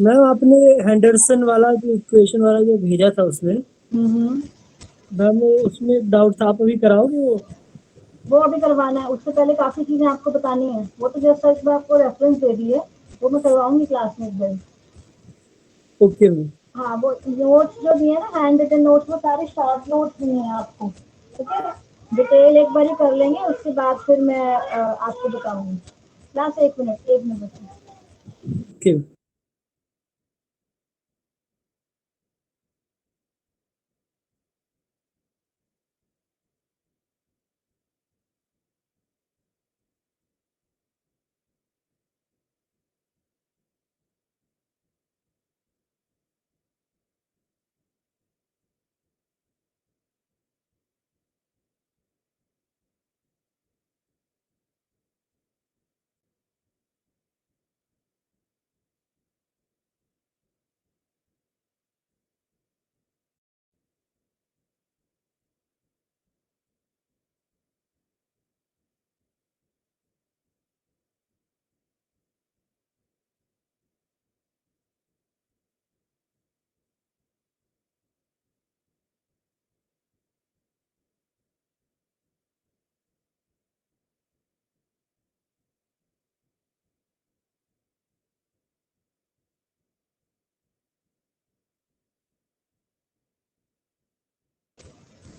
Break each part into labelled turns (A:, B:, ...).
A: Ma'am आपने Henderson वाला जो इक्वेशन वाला जो भेजा था उसमें,
B: हम्म।
A: मैम वो उसमें डाउट था, आप अभी कराओगे
B: वो अभी करवाना है, उससे पहले काफी चीजें आपको बतानी है। वो तो जस्ट एक बार आपको रेफरेंस दे दी है, वो मैं करवाऊंगी क्लास में एक दिन।
A: Okay ma'am.
B: हाँ, वो नोट्स जो दिए ना, हैंड रिटन नोट्स, वो सारे शॉर्ट नोट्स दिए हैं आपको। ठीक है, डिटेल एक बार ही कर लेंगे, उसके बाद फिर मैं आपको बताऊंगी। क्लास, एक मिनट बच्चे।
A: Okay.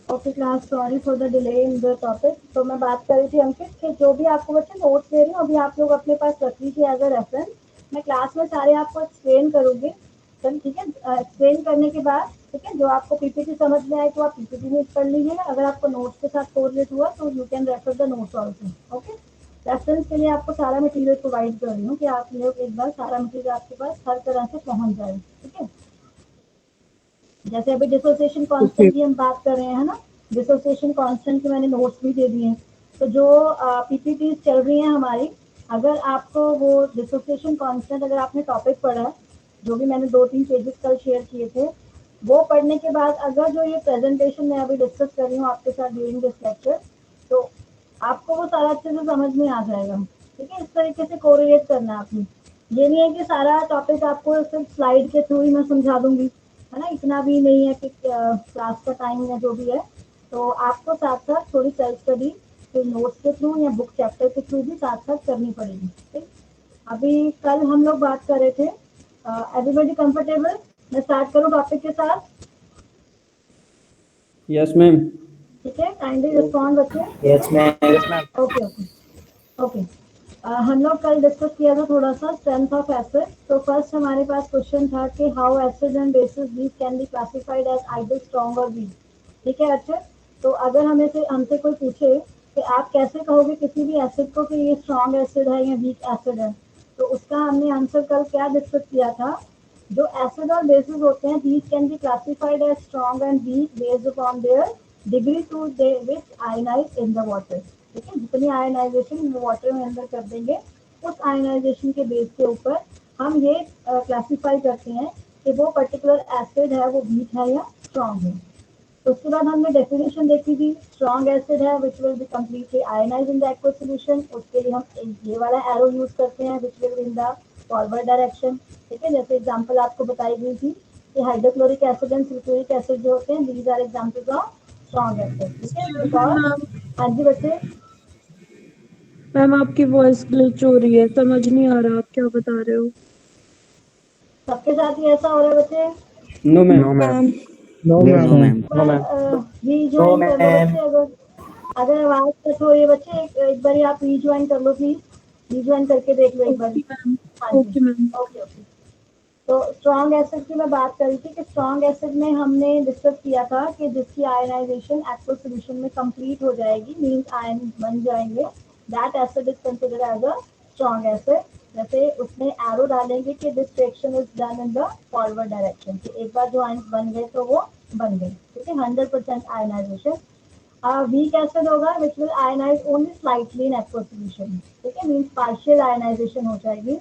B: Okay class, sorry for the delay in the topic. तो मैं बात कर रही थी अंकित कि जो भी आपको बच्चे नोट्स दे रही हूँ अभी आप लोग अपने पास रख लीजिए एज अ रेफरेंस। मैं क्लास में सारे आपको एक्सप्लेन करूंगी। चल ठीक है, एक्सप्लेन करने के बाद ठीक है, जो आपको पीपीटी समझ में आए तो आप पीपीटी में पढ़ लीजिएगा, अगर आपको नोट्स के साथ कोरिलेट हुआ तो you can refer the notes also. Okay, reference के लिए आपको सारा मटेरियल प्रोवाइड कर रही हूँ कि आप लोग एक बार सारा मटेरियल आपके पास हर तरह से पहुंच जाए। ठीक है, जैसे अभी डिसोसिएशन
A: ओके।
B: कांस्टेंट की हम बात कर रहे हैं, है ना। डिसोसिएशन कांस्टेंट के मैंने नोट्स भी दे दिए हैं। तो जो पीपीटी चल रही है हमारी, अगर आपको वो डिसोसिएशन कांस्टेंट, अगर आपने टॉपिक पढ़ा है, जो भी मैंने 2-3 पेजेस कल शेयर किए थे, वो पढ़ने के बाद अगर जो ये प्रेजेंटेशन मैं अभी डिस्कस कर रही हूँ आपके साथ ड्यूरिंग दिस लेक्चर, तो आपको वो सारा अच्छे से समझ में आ जाएगा। ठीक है, इस तरीके से कोरिलेट करना है आपने। ये नहीं है कि सारा टॉपिक आपको सिर्फ स्लाइड के थ्रू ही मैं समझा दूंगी, है ना। इतना भी नहीं है कि क्लास का टाइम या जो भी है। तो आपको साथ साथ थोड़ी सेल्फ स्टडी फिर नोट्स के थ्रू या बुक चैप्टर के थ्रू भी साथ साथ करनी पड़ेगी। ठीक, अभी कल हम लोग बात कर रहे थे, एवरीबॉडी कंफर्टेबल, मैं स्टार्ट करूँ टॉपिक के साथ।
C: Yes ma'am.
B: ठीक है, काइंडली रिस्पॉन्ड बच्चे।
D: Yes ma'am, yes ma'am.
B: Okay okay okay. हम लोग कल डिस्कस किया था थोड़ा सा स्ट्रेंथ ऑफ एसिड। तो फर्स्ट हमारे पास क्वेश्चन था कि how acid and basis these can be classified as either strong और वीक। ठीक है, अच्छा। तो अगर हमें से हमसे कोई पूछे कि आप कैसे कहोगे किसी भी एसिड को कि ये स्ट्रॉन्ग एसिड है या वीक एसिड है, तो उसका हमने आंसर कल क्या डिस्कस किया था। जो एसिड और बेसिस होते हैं, these can be classified as strong and weak based upon their degree to they which ionise in the water. ठीक है, जितनी आयनाइजेशन वाटर में अंदर कर देंगे, उस आयनाइजेशन के बेस के ऊपर हम ये क्लासीफाई करते हैं कि वो पर्टिकुलर एसिड है वो वीक है या स्ट्रॉन्ग है। तो उसके बाद हमने डेफिनेशन देखी थी, स्ट्रॉन्ग एसिड है which will be completely ionise in the aqueous solution. उसके लिए हम ये वाला एरो यूज करते हैं which will in the forward direction. ठीक है, जैसे एग्जांपल आपको बताई गई थी कि hydrochloric acid and sulphuric acid जो होते हैं, these are examples of strong acid. ठीक है, बिकॉज,
A: मैम,
B: हाँ जी बच्चे।
A: मैम आपकी वॉइस ग्लिच हो रही है, समझ नहीं आ रहा आप क्या बता रहे हो।
B: सबके साथ ही ऐसा हो रहा है बच्चे।
C: No ma'am.
D: No ma'am.
A: No
D: yes
A: ma'am.
D: Ma'am. No ma'am. No
B: rejoin कर लो
D: मैम।
B: बच्चे, अगर अगर आवाज कट हो रही है बच्चे, एक बार आप रीज्वाइन कर लो प्लीज। रीज्वाइन करके देख लो एक बार।
A: Okay ma'am.
B: हाँ जी,
A: ओके मैम।
B: Okay okay. तो स्ट्रॉन्ग एसिड की मैं बात कर रही थी कि स्ट्रॉन्ग एसिड में हमने डिस्कस किया था कि जिसकी आयनाइजेशन एक्वस सॉल्यूशन में कंप्लीट हो जाएगी, मींस आयन बन जाएंगे, that acid is considered as a strong acid. जैसे उसमें एरो डालेंगे कि this reaction is done in the forward direction, कि एक बार जो आयन बन गए तो वो बन गए। ठीक है, 100% आयनाइजेशन। वीक एसिड होगा which will ionise only slightly in aqueous solution. ठीक है, मींस पार्शियल आयनाइजेशन हो जाएगी।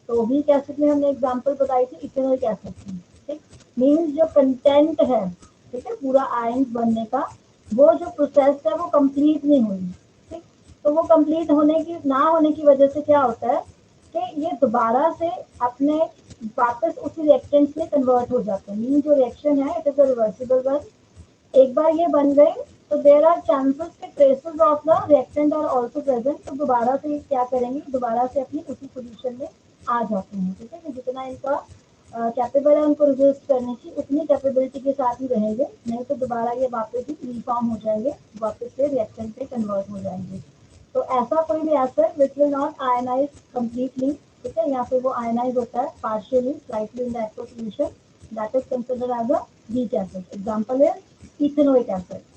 B: तो वीक एसिड में हमने एग्जांपल बताई थी इथेनॉइक एसिड की। ठीक, मींस जो कंटेंट है, ठीक है, पूरा आयन बनने का, वो जो प्रोसेस है वो कंप्लीट नहीं हुई। ठीक, तो वो कंप्लीट होने की ना होने की वजह से क्या होता है कि ये दोबारा से अपने वापस उसी रिएक्टेंट में कन्वर्ट हो जाते हैं। मीन जो रिएक्शन है it is a reversible one. एक बार ये बन गए तो देर आर चांसेस के traces of the reactant are also present, तो दोबारा से क्या करेंगे, दोबारा से अपनी उसी पोजीशन में आ जाते हैं। ठीक है, कि जितना इनका कैपेबल है उनको रिजिस्ट करने की उतनी कैपेबिलिटी के साथ ही रहेंगे, नहीं तो दोबारा ये वापस ही रिफॉर्म हो जाएंगे, वापस से रिएक्टेंट पे कन्वर्ट हो जाएंगे। तो ऐसा कोई भी acid which will not ionize completely, ठीक है, या फिर वो आयनाइज होता है partially slightly in the aqueous solution, that is considered as a weak acid. Example is ethanoic acid.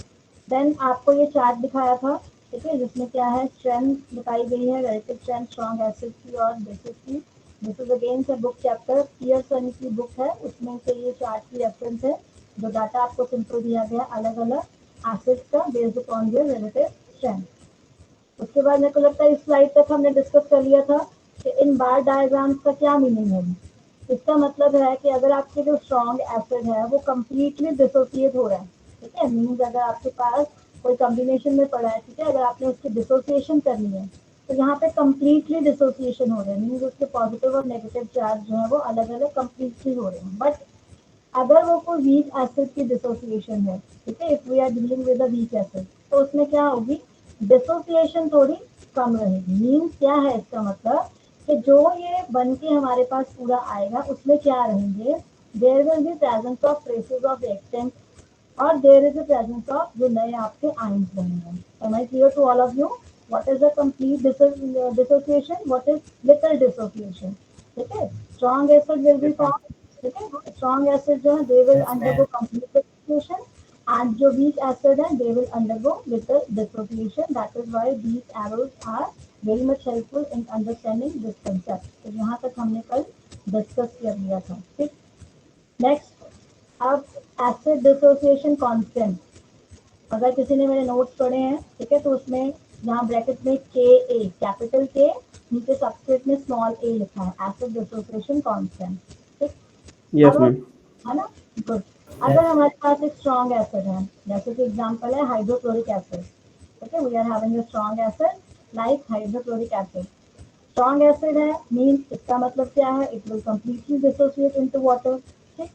B: Then आपको ये चार्ट दिखाया था, ठीक है, जिसमें क्या है, स्ट्रेंथ बताई गई है, रिलेटिव स्ट्रेंथ स्ट्रॉन्ग एसिड की और बेसिस की। दिस इज अगेन से बुक चैप्टर पियर्सन की बुक है, उसमें से ये चार्ट की रेफरेंस है। जो डाटा आपको सिंपल दिया गया अलग अलग एसिड्स का based upon there relative strength. उसके बाद मेरे को लगता है इस स्लाइड तक हमने डिस्कस कर लिया था कि इन बार डायग्राम्स का क्या मीनिंग है। इसका मतलब है कि अगर आपके जो स्ट्रॉन्ग एसिड है वो कम्प्लीटली डिसोसिएट हो रहा है, ठीक है, मीन्स अगर आपके पास कोई कॉम्बिनेशन में पड़ा है, ठीक है, अगर आपने उसकी डिसोसिएशन करनी है तो यहाँ पे कम्प्लीटली डिसोसिएशन हो रहे हैं, मीन्स उसके पॉजिटिव और नेगेटिव चार्ज जो है वो अलग अलग कम्प्लीटली हो रहे हैं। बट अगर वो कोई वीक एसिड की डिसोसिएशन है, ठीक है, if we are dealing with a weak acid, तो उसमें क्या होगी, डिसोसिएशन थोड़ी कम रहेगी। मीन्स क्या है इसका मतलब कि जो ये बन के हमारे पास पूरा आएगा उसमें क्या रहेंगे, there will be presence of traces of reactant और there is a presence of जो नए आपके आयंस बनेंगे। Am I clear to all of you? What is the complete dissociation, what is little dissociation? ठीक है, strong acid will be
D: Yes, ma'am.
B: Form, ठीक है, strong acid जो है they will
D: Yes,
B: undergo
D: ma'am.
B: Complete dissociation and जो weak acid है they will undergo little dissociation. That is why these arrows are very much helpful in understanding this concept. तो यहाँ तक हमने कल डिस्कस कर लिया था। ठीक, नेक्स्ट, अब एसिड डिसोसिएशन कांस्टेंट। अगर किसी ने मेरे नोट्स पढ़े हैं, ठीक है, तो उसमें यहाँ ब्रैकेट में के ए, कैपिटल के, नीचे सबस्क्रिप्ट में स्मॉल ए लिखा है, एसिड डिसोसिएशन कांस्टेंट। ठीक,
C: Yes,
B: अब
C: ma'am.
B: है ना, गुड।
D: Yes.
B: अगर हमारे पास एक स्ट्रॉन्ग एसिड है, जैसे कि एग्जांपल है हाइड्रोक्लोरिक एसिड, ठीक है, we are having a strong acid like hydrochloric acid. Strong acid है मीन्स इसका मतलब क्या है, it will completely dissociate into water. ठीक,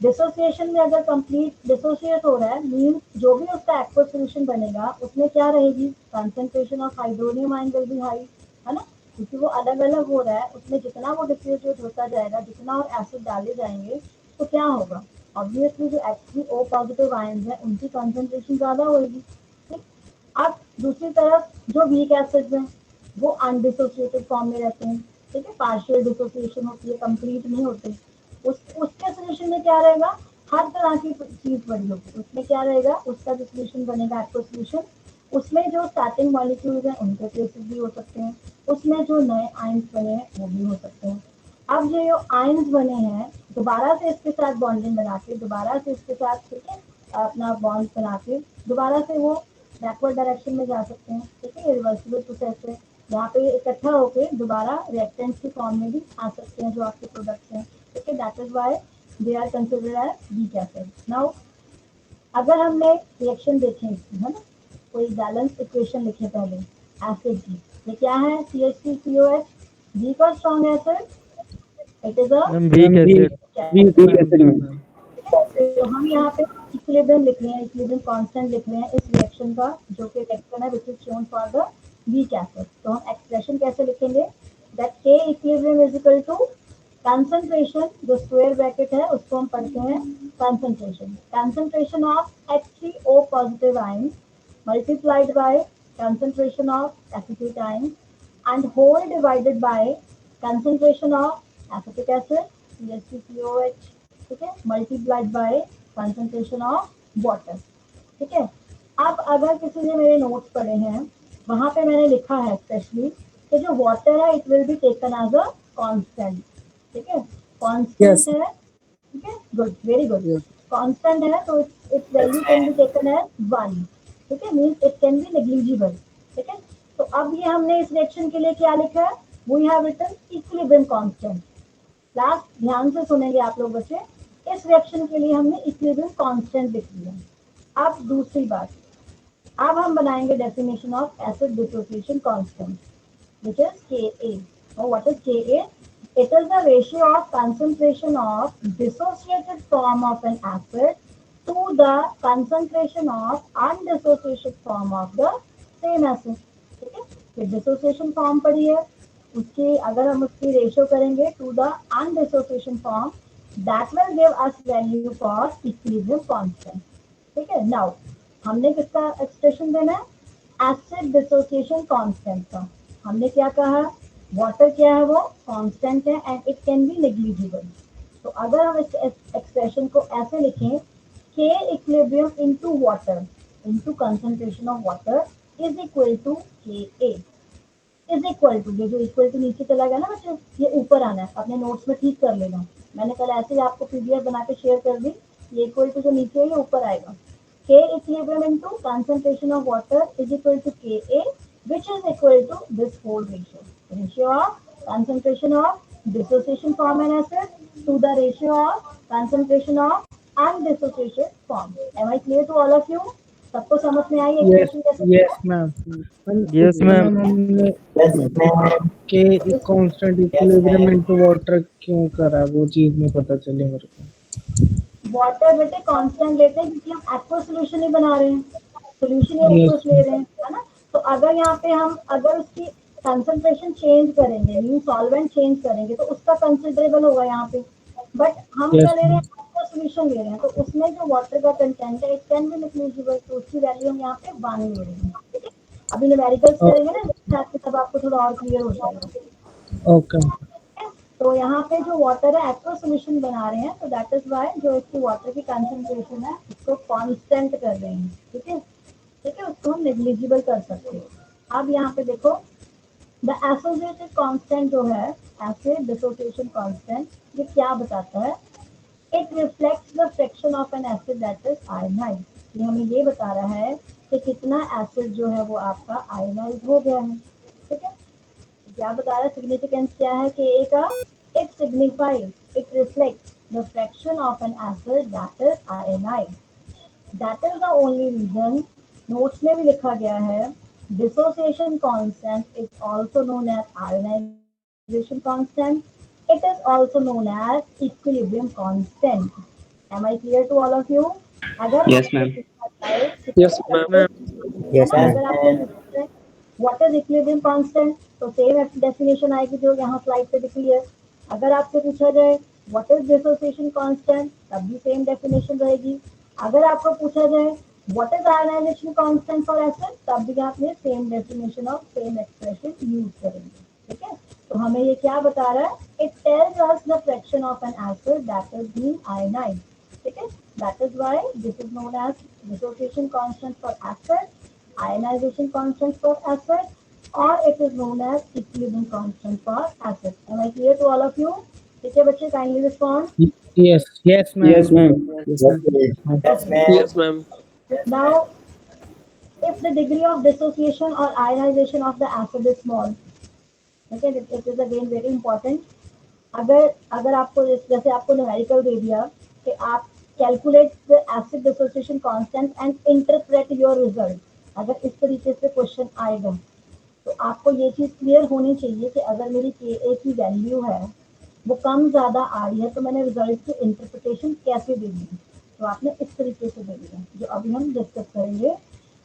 B: डिसोसिएशन में अगर कंप्लीट डिसोसिएट हो रहा है मीन्स जो भी उसका एक्वस सॉल्यूशन बनेगा उसमें क्या रहेगी, concentration of hydronium ion will be high, है ना, क्योंकि वो अलग अलग हो रहा है, उसमें जितना वो डिसोसिएट होता जाएगा, जितना और एसिड डाले जाएंगे तो क्या होगा, ऑब्वियसली जो एक्चुअली ओ पॉजिटिव आयन है उनकी कंसंट्रेशन ज्यादा होगी। ठीक, अब दूसरी तरफ जो वीक एसिड्स हैं वो अनडिसोसिएटेड फॉर्म में रहते हैं, ठीक है, पार्शियल डिसोसिएशन होती है, कंप्लीट नहीं होते। उसके सोल्यूशन में क्या रहेगा, हर तरह की चीज बड़ी होगी, उसमें क्या रहेगा, उसका जो सोल्यूशन बनेगा एक्व सोल्यूशन, उसमें जो स्टार्टिंग मॉलिक्यूल्स हैं उनके ट्रेसेस भी हो सकते हैं, उसमें जो नए आयंस बने हैं वो भी हो सकते हैं। अब जो आयंस बने हैं दोबारा से इसके साथ बॉन्डिंग बना के, दोबारा से इसके साथ, ठीक है, अपना बॉन्ड बना के दोबारा से वो बैकवर्ड डायरेक्शन में जा सकते हैं। ठीक है, रिवर्सिबल प्रोसेस है, यहाँ पे इकट्ठा होकर दोबारा रिएक्टेंट्स की फॉर्म में भी आ सकते हैं जो आपके प्रोडक्ट्स हैं। ठीक है, that is why they are considered as weak acid. Now अगर हमने रिएक्शन देखें इसकी, है ना, कोई बैलेंस इक्वेशन लिखे पहले एसिड की, ये क्या है, CH3COH, वीक और strong acid, it is a
C: Ma'am, weak acid.
B: Weak
C: Weak acid, ma'am.
B: तो हम यहाँ पे इक्विलिब्रियम लिख रहे हैं, इक्विलिब्रियम कांस्टेंट लिख रहे हैं इस रिएक्शन का, जो कि रिएक्शन है which is shown for the weak acid. तो हम एक्सप्रेशन कैसे लिखेंगे, that K equilibrium is equal to concentration, जो स्क्वायर ब्रैकेट है उसको हम पढ़ते हैं concentration of H3O positive ion multiplied by concentration of acetic ion and whole divided by concentration of acetic acid CH3COH, ठीक है, multiplied by concentration of water. ठीक है, अब अगर किसी ने मेरे नोट्स पढ़े हैं वहां पे मैंने लिखा है स्पेशली कि जो वाटर है it will be taken as a constant. ठीक है, कांस्टेंट है, ठीक है, गुड, वेरी गुड, कांस्टेंट है तो its value can be taken as 1। ठीक है, means it can be negligible. ठीक है, तो अब ये हमने इस रिएक्शन के लिए क्या लिखा है, we have written equilibrium constant. Last ध्यान से सुनेंगे आप लोग बच्चे, इस रिएक्शन के लिए हमने इक्विलिब्रियम कांस्टेंट लिख लिया। अब दूसरी बात, अब हम बनाएंगे definition of acid dissociation constant which is Ka। और what is Ka? It is the ratio of concentration of dissociated form of an acid to the concentration of undissociated form of the same acid. ठीक है, फिर dissociation form पढ़ी है, उसकी अगर हम उसकी रेशियो करेंगे to the undissociation form, that will give us value for equilibrium constant. ठीक है, नाउ हमने किसका एक्सप्रेशन देना है, एसिड डिसोसिएशन कांस्टेंट का. हमने क्या कहा, वाटर क्या है, वो कांस्टेंट है and it can be negligible. तो अगर हम इस एक्सप्रेशन को ऐसे लिखें, K equilibrium into water into concentration of water is equal to K A, is equal to, ये जो इक्वल टू नीचे चला गया ना बच्चे, ये ऊपर आना है, अपने नोट्स में ठीक कर लेना. मैंने कल ऐसे ही आपको पीडीएफ बना के शेयर कर दी, ये इक्वल टू जो नीचे है ये ऊपर आएगा. K equilibrium into concentration of water is equal to Ka, which is equal to this whole ratio. Ratio of concentration of dissociation form and acid to the ratio of concentration of undissociated form. Am I clear to all of you? सबको समझ में आई
C: Yes,
B: expression कैसे?
C: yes, ma'am.
E: Yes, ma'am.
C: हमने
D: Yes, ma'am.
C: के constant equilibrium into water क्यों करा, वो चीज नहीं पता चली मेरे को.
B: वाटर बेटे कांस्टेंट लेते हैं क्योंकि हम एक्वा सोल्यूशन ही बना रहे हैं, सोल्यूशन ही एक्वा ले रहे हैं, है ना. तो अगर यहाँ पे हम अगर उसकी कंसंट्रेशन चेंज करेंगे, मीन सॉल्वेंट चेंज करेंगे, तो उसका कंसिडरेबल होगा यहाँ पे. बट हम क्या ले रहे हैं, एक्वा सोल्यूशन ले रहे हैं, तो उसमें जो वाटर का कंटेंट है इट कैन बी नेग्लिजिबल, तो उसकी वैल्यू हम यहाँ पे 1 ले रहे हैं. ठीक है, अभी न्यूमेरिकल्स करेंगे ना तब आपको थोड़ा और क्लियर हो जाएगा.
C: ओके.
B: तो यहाँ पे जो वाटर है एक्वा सोल्यूशन बना रहे हैं, तो दैट इज वाई जो इसकी वाटर की कंसंट्रेशन है उसको कांस्टेंट कर रहे हैं. ठीक है, ठीक है, उसको हम नेग्लिजिबल कर सकते हैं. अब यहाँ पे देखो, द एसोसिएटेड कांस्टेंट जो है, एसिड डिसोसिएशन कांस्टेंट, ये क्या बताता है, it reflects the fraction of an acid that is ionised. ये हमें ये बता रहा है कि कितना एसिड जो है वो आपका आयनाइज हो गया है. ठीक है, क्या बता रहा है, सिग्निफिकेंस क्या है कि ए का, it signifies, it reflects the fraction of an acid that is ionized. That is the only reason, notes में भी लिखा गया है, dissociation constant is also known as ionization constant. It is also known as equilibrium constant. Am I clear to all of you? अगर
E: Yes, ma'am.
C: Yes,
E: ma'am.
D: Yes, ma'am.
B: अगर आपको पूछते हैं what is equilibrium constant, तो same definition आएगी जो यहाँ slide पे दिखी है. अगर आपसे पूछा जाए what is dissociation constant, तब भी सेम डेफिनेशन रहेगी. अगर आपको पूछा जाए what is ionization constant for acid, तब भी आप ये सेम डेफिनेशन और सेम एक्सप्रेशन यूज करेंगे. ठीक है, तो हमें ये क्या बता रहा है, it tells us the fraction of an acid that is being ionized. ठीक है, that is why this is known as dissociation constant for acid, ionization constant for acid, or it is known as equilibrium constant for acid. Am I clear to all of you? ठीक है बच्चे, kindly respond.
C: yes, yes, ma'am.
E: Yes, ma'am.
D: Yes, ma'am. Yes, ma'am.
E: Yes, ma'am.
B: Now, if the degree of dissociation or ionization of the acid is small, okay, it is again very important. अगर आपको जैसे आपको numerical दे दिया कि आप calculate the acid dissociation constant and interpret your result, अगर इस तरीके से क्वेश्चन आएगा तो आपको ये चीज़ क्लियर होनी चाहिए कि अगर मेरी के की वैल्यू है वो कम ज़्यादा आ रही है तो मैंने रिजल्ट की इंटरप्रिटेशन कैसे देनी है. तो आपने इस तरीके से देनी है जो अभी हम डिस्कस करेंगे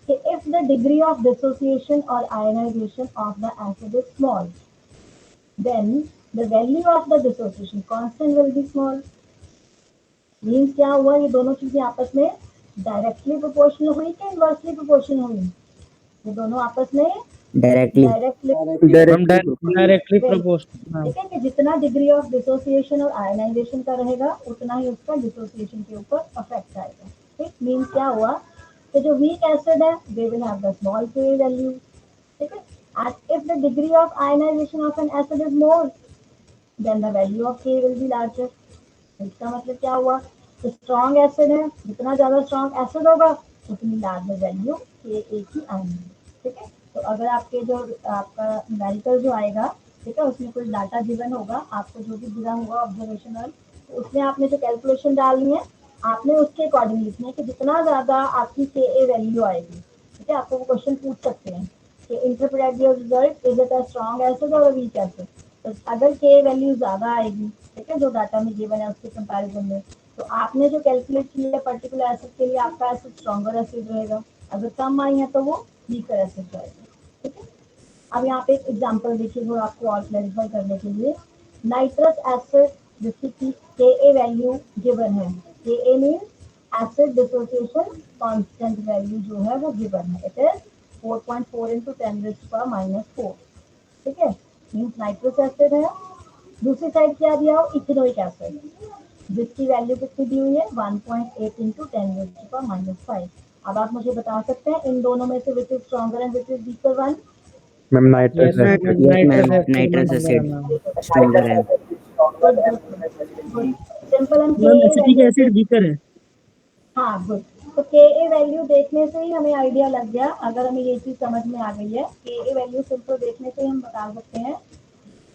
B: कि if the degree of dissociation और ionization of the acid is small, then the value of the dissociation constant will be small. Means क्या हुआ, ये दोनों चीजें आपस में डायरेक्टली प्रोपोर्शनल हुई कि इनवर्सली प्रोपोर्शनल हुई, ये दोनों आपस में
D: Directly.
C: Directly proportional.
B: ठीक है, कि जितना डिग्री ऑफ डिसोसिएशन और आयनाइजेशन का रहेगा उतना ही उसका डिसोसिएशन के ऊपर अफेक्ट आएगा. ठीक, मीन्स क्या हुआ कि जो वीक एसिड है they will have the small K value. ठीक है, and if the degree of ionization of an acid is more than the value of K will be larger. इसका मतलब क्या हुआ, तो स्ट्रॉन्ग एसिड है, जितना ज्यादा स्ट्रॉन्ग एसिड होगा उतनी लार्जर वैल्यू के की आएगी. ठीक है, तो अगर आपके जो आपका न्यूमेरिकल जो आएगा, ठीक है, उसमें कोई डाटा गिवन होगा, आपको जो भी दिया होगा ऑब्जर्वेशनल, तो उसमें आपने जो कैलकुलेशन डालनी है आपने उसके अकॉर्डिंग लिखना है कि जितना ज़्यादा आपकी के वैल्यू आएगी. ठीक है, आपको वो क्वेश्चन पूछ सकते हैं कि interpret your result, is it a strong acid और अ वीक एसिड. तो अगर के वैल्यू ज्यादा आएगी, ठीक है, जो डाटा में गिवन है उसके कंपैरिजन में, तो आपने जो कैलकुलेट किया है पर्टिकुलर एसिड के लिए आपका एसिड स्ट्रॉन्गर एसिड रहेगा, अगर कम आई है तो वो वीकर एसिड रहेगा, ठीक है। अब यहाँ पे एक एग्जांपल देखिए जो आपको और क्लैरिफाई करने के लिए, नाइट्रस एसिड जिसकी की के वैल्यू गिवन है, के mean acid dissociation constant value जो है वो गिवन है, इट इज 4.4 into 10⁻⁴, ठीक है, मीन्स नाइट्रस एसिड है। दूसरी साइड क्या दिया हो, इथेनोइक एसिड, जिसकी वैल्यू कितनी दी हुई है 1.8 into 10⁻⁵। अब आप मुझे बता सकते हैं इन दोनों में से which is stronger and which is weaker one?
E: Ma'am nitrous
C: Yes,
E: acid.
D: Yes, ma'am.
C: nitrous
D: Nitrous
C: acid
D: acid.
C: ma'am.
D: Stronger है.
B: गुड, सिंपल एंड
A: मैम
B: के
A: एसिटिक एसिड वीकर है।
B: हाँ गुड। तो के वैल्यू देखने से ही हमें आइडिया लग गया, अगर हमें ये चीज समझ में आ गई है, के वैल्यू सिंपल देखने से ही हम बता सकते हैं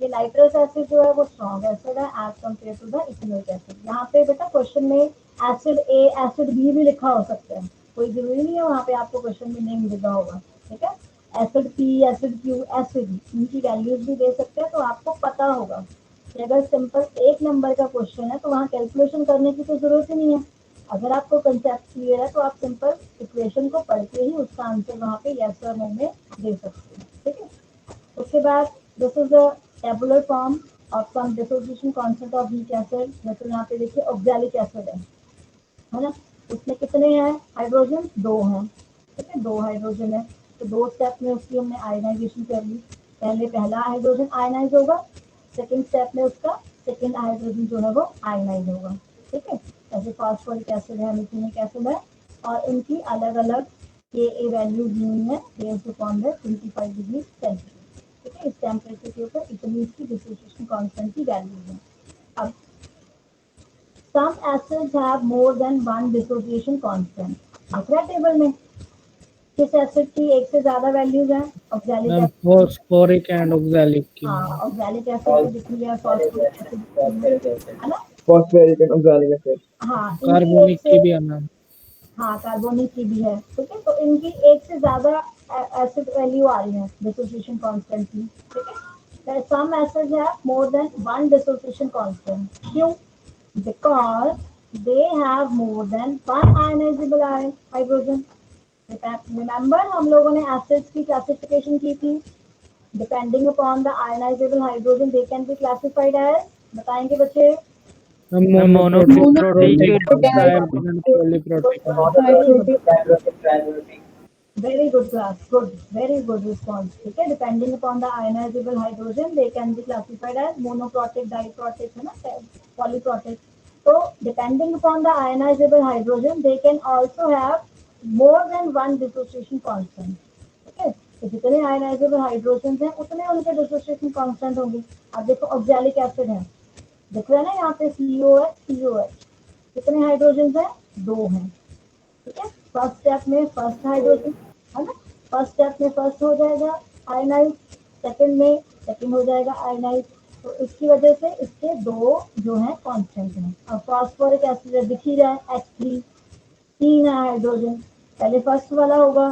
B: कि नाइट्रस एसिड जो है वो स्ट्रॉन्ग एसिड है as compare to the ethanoic acid. यहाँ पे बेटा क्वेश्चन में एसिड ए एसिड बी भी लिखा हो सकता है, कोई जरूरी नहीं है वहाँ पे आपको क्वेश्चन में नेम लिखा होगा, ठीक है। Acid P, acid Q, acid B, इनकी वैल्यूज भी दे सकते हैं, तो आपको पता होगा कि अगर सिंपल एक नंबर का क्वेश्चन है तो वहाँ कैलकुलेशन करने की तो जरूरत ही नहीं है। अगर आपको कंसेप्ट क्लियर है तो आप सिंपल इक्वेशन को पढ़ के ही उसका आंसर वहाँ पे यस और नो में दे सकते हैं, ठीक है। उसके बाद this is the tabular form of some dissociation constant of weak acid. जैसे यहाँ पे देखिए ऑक्सैलिक एसिड है ना, उसमें कितने हैं हाइड्रोजन, 2 हैं, ठीक है, 2 हाइड्रोजन है। तो 2 स्टेप में उसकी हमने आयनाइजेशन कर ली, पहले पहला हाइड्रोजन आयनाइज होगा, सेकंड स्टेप में उसका सेकंड हाइड्रोजन जो है वो आयनाइज होगा, ठीक है। जैसे फास्फोरिक एसिड है, मिथेनिक एसिड है, और इनकी अलग अलग के वैल्यू दी हुई है based upon the 25 degree centigrade, ठीक है। इस टेम्परेचर के ऊपर इतनी इसकी डिसोसिएशन कांस्टेंट की वैल्यू है। अब some acids have more than one dissociation constant, दूसरा टेबल में किस एसिड की एक से ज्यादा वैल्यूज है, oxalic
C: Ma'am,
B: acid,
C: phosphoric and oxalic की
B: हाँ
C: ma'am.
B: ऑक्सैलिक एसिड की दिखी है, फॉस्फोरिक एसिड है ना,
E: फॉस्फोरिक एंड ऑक्सैलिक एसिड।
B: हाँ इनकी एक
C: कार्बोनिक
B: से,
C: की भी है मैम.
B: हाँ कार्बोनिक की भी है, ठीक है। तो इनकी एक से ज्यादा एसिड वैल्यू आ रही है डिसोसिएशन कांस्टेंट की, ठीक है। Some acids have more than one dissociation constant, क्यों? Because they have more than one ionizable hydrogen. Remember हम लोगों ने एसिड्स की क्लासिफिकेशन की थी, depending upon the ionizable hydrogen they can be classified as, बताएंगे बच्चे?
C: Monoprotic, diprotic and polyprotic ma'am.
B: Very good class, good, very good response, ठीक है। Depending upon the ionizable hydrogen they can be classified as monoprotic, diprotic, है ना, polyprotic. तो depending upon the ionizable hydrogen they can also have more than one dissociation constant, ठीक है। तो जितने ionisable hydrogen हैं उतने उनके डिसोसिएशन कांस्टेंट होंगे। अब देखो ऑक्सैलिक एसिड है, दिख रहा है ना यहाँ पे COH COH, कितने हाइड्रोजन हैं, 2 हैं, ठीक है। फर्स्ट स्टेप में फर्स्ट हाइड्रोजन, है ना, फर्स्ट स्टेप में फर्स्ट हो जाएगा आयनाइज, सेकंड में सेकंड हो जाएगा आयनाइज। तो इसकी वजह से इसके 2 जो है कांस्टेंट हैं। अब फास्फोरिक एसिड दिख ही रहा है H3, 3 है हाइड्रोजन, पहले फर्स्ट वाला होगा,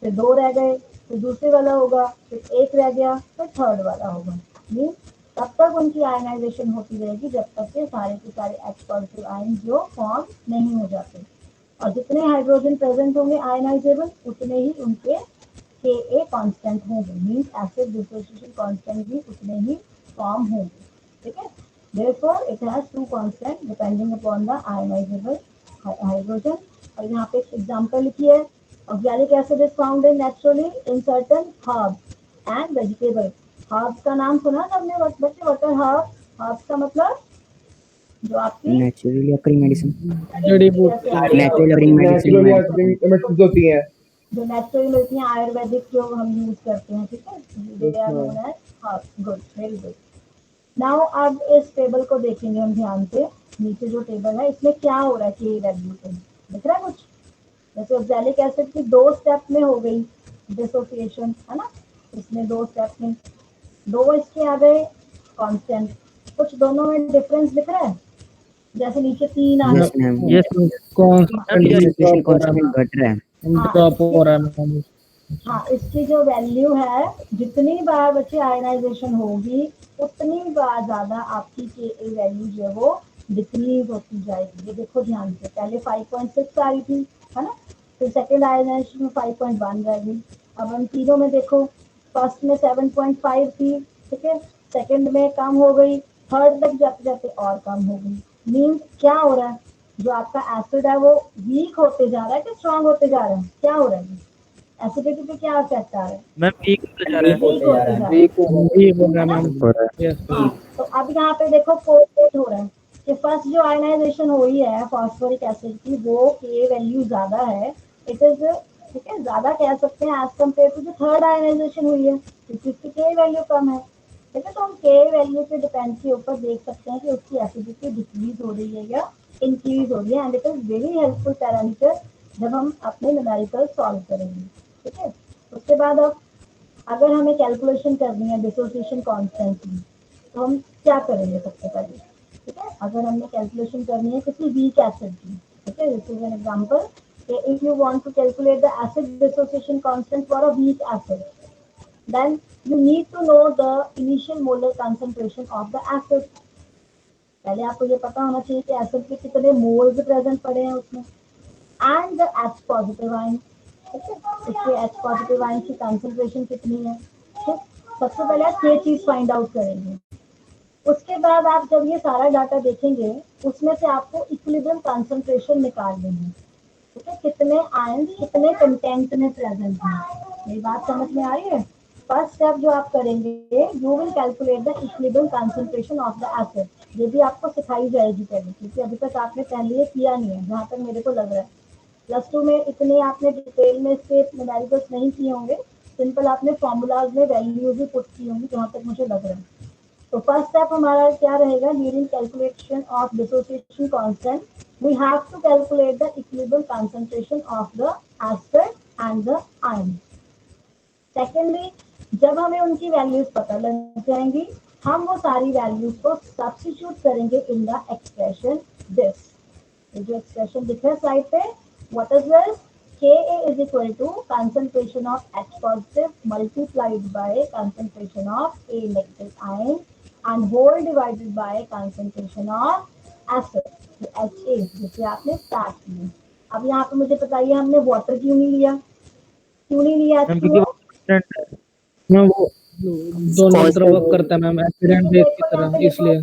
B: फिर 2 रह गए, फिर दूसरे वाला होगा, फिर 1 रह गया, फिर थर्ड वाला होगा। मीन्स तब तक उनकी आयनाइजेशन होती रहेगी जब तक के सारे H पॉजिटिव आयन जो फॉर्म नहीं हो जाते। और जितने हाइड्रोजन प्रेजेंट होंगे आयनाइजेबल उतने ही उनके Ka कांस्टेंट होंगे, मींस एसिड डिसोसिएशन कांस्टेंट भी उतने ही फॉर्म होंगे, ठीक है। therefore it has two constant depending upon the ionizable hydrogen। और यहाँ पे एग्जांपल लिखी है, oxalic acid is found in naturally in certain herbs and vegetable. Herbs का नाम सुना ना हमने बच्चे, व्हाट आर हर्ब्स? हर्ब्स का मतलब जो आपकी
D: Naturally occurring medicine.
C: जड़ी बूटी.
D: Naturally occurring medicine.
E: Naturally medicine होती हैं।
B: जो नेचुरल मिलती हैं आयुर्वेदिक जो हम यूज करते हैं, ठीक है, they are known as herbs. Good, very good. Now अब इस टेबल को देखेंगे हम ध्यान से, नीचे जो टेबल है इसमें क्या हो रहा है के वैल्यू पे, दिख रहा है कुछ? जैसे ऑक्सैलिक एसिड की 2 स्टेप में हो गई डिसोसिएशन, है ना, इसमें 2 स्टेप में 2 इसके आ गए कांस्टेंट, कुछ दोनों में डिफरेंस दिख रहा है? जैसे नीचे 3 आ
D: Yes,
B: गए,
D: ma'am.
C: Yes, constant
D: Dissociation constant घट रहा है.
C: drop हो रहा है मैम.
B: हाँ इसकी जो वैल्यू है, जितनी बार बच्चे आयनाइजेशन होगी उतनी ज्यादा आपकी के वैल्यू जो है वो डिक्रीज होती जाएगी। ये देखो ध्यान से, पहले 5.6 आ रही थी, है ना, फिर सेकेंड आयोनाइजेशन में 5.1 रह गई। अब हम तीनों में देखो, फर्स्ट में 7.5 थी, ठीक है, सेकेंड में कम हो गई, थर्ड तक जाते जाते और कम हो गई। मीन्स क्या हो रहा है, जो आपका एसिड है वो वीक होते जा रहा है कि स्ट्रांग होते जा रहा है, क्या हो रहा है, एसिडिटी पे क्या इफेक्ट आ रहा है,
F: मैम वीक होता जा रहा है।
B: वीक होते जा रहा है।
E: वीक हो रहा है।
C: ये हो रहा है मैम।
E: हो रहा है।
C: यस
B: हाँ, तो अब यहाँ पे देखो कोरिलेट हो रहा है कि फर्स्ट जो आयनाइजेशन हुई है फॉस्फोरिक एसिड की, वो के वैल्यू ज्यादा है, इट इज, ठीक है, ज्यादा कह सकते हैं एज कम्पेयर टू जो थर्ड आयनाइजेशन हुई है, क्योंकि उसकी के वैल्यू कम है, ठीक है। तो हम के वैल्यू के डिपेंड के ऊपर देख सकते हैं कि उसकी एसिडिटी डिक्रीज हो रही है या इंक्रीज हो रही है, and it is very helpful parameter जब हम अपने न्यूमेरिकल सॉल्व करेंगे, ठीक है। उसके बाद अब अगर हमें कैलकुलेशन करनी है डिसोसिएशन कांस्टेंट की, तो हम क्या करेंगे सबसे पहले, ठीक है। अगर हमने कैलकुलेशन करनी है किसी वीक एसिड की, ठीक है, this is an example, if you want to calculate the acid dissociation constant for a weak acid, then you need to know the initial molar concentration of the acid। पहले आपको ये पता होना चाहिए कि एसिड के कितने मोल्स प्रेजेंट पड़े हैं उसमें, and the H positive ion, ठीक है, इसके H पॉजिटिव आयन की कंसंट्रेशन कितनी है, ठीक। सबसे पहले आप ये चीज फाइंड आउट करेंगे। उसके बाद आप जब ये सारा डाटा देखेंगे, उसमें से आपको इक्विलिब्रियम कंसंट्रेशन निकालनी है, ठीक है, कितने आयन कितने कंटेंट में प्रेजेंट हैं। मेरी बात समझ में आ रही है। फर्स्ट स्टेप जो आप करेंगे, you will calculate the equilibrium concentration of the acid. ये भी आपको सिखाई जाएगी पहले, क्योंकि अभी तक आपने पहले ये किया नहीं है जहाँ तक मेरे को लग रहा है। प्लस टू में इतने आपने डिटेल में इसके न्यूमेरिकल्स नहीं किए होंगे, सिंपल आपने फॉर्मूलाज में वैल्यूज ही पुट की होंगी जहाँ तक मुझे लग रहा है। तो फर्स्ट स्टेप हमारा क्या रहेगा, during calculation of dissociation constant we have to calculate the equilibrium concentration of the acid and the ion। Secondly, जब हमें उनकी वैल्यूज पता लग जाएंगी, हम वो सारी वैल्यूज को सब्स्टिट्यूट करेंगे इन द एक्सप्रेशन दिस। ये जो एक्सप्रेशन दिख रहा है स्लाइड पे, what is this, Ka is equal to concentration of H positive multiplied by concentration of A negative ion and whole divided by concentration of acid, HA, जिसे आपने start किया। अब यहाँ पे मुझे बताइए हमने वाटर क्यों नहीं लिया, क्यों नहीं लिया
F: मैम क्योंकि
B: H2O?
F: वो constant है।
C: मैम वो दोनों तरफ वर्क करता है मैम, एसिड एंड बेस की तरह, इसलिए।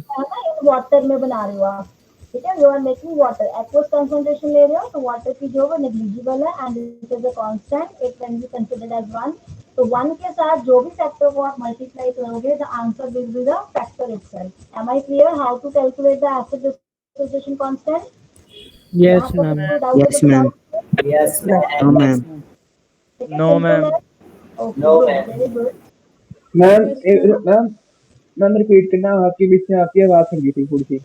B: वाटर में बना रहे हो आप, ठीक है, you are making water, aqueous concentration ले रहे हो, तो वाटर की जो वो नेग्लिजिबल है and it is a constant, it can be considered as 1। तो 1 के साथ जो भी फैक्टर को आप मल्टीप्लाई करोगे, the answer will be the factor itself. Am I clear how to calculate the acid dissociation constant?
C: Yes ma'am.
B: Doubt
D: Yes, ma'am. No, ma'am.
F: No ma'am.
B: Okay, very good.
E: Ma'am ma'am ma'am repeat करना, आपके बीच में आपकी आवाज खड़ गई थी थोड़ी सी।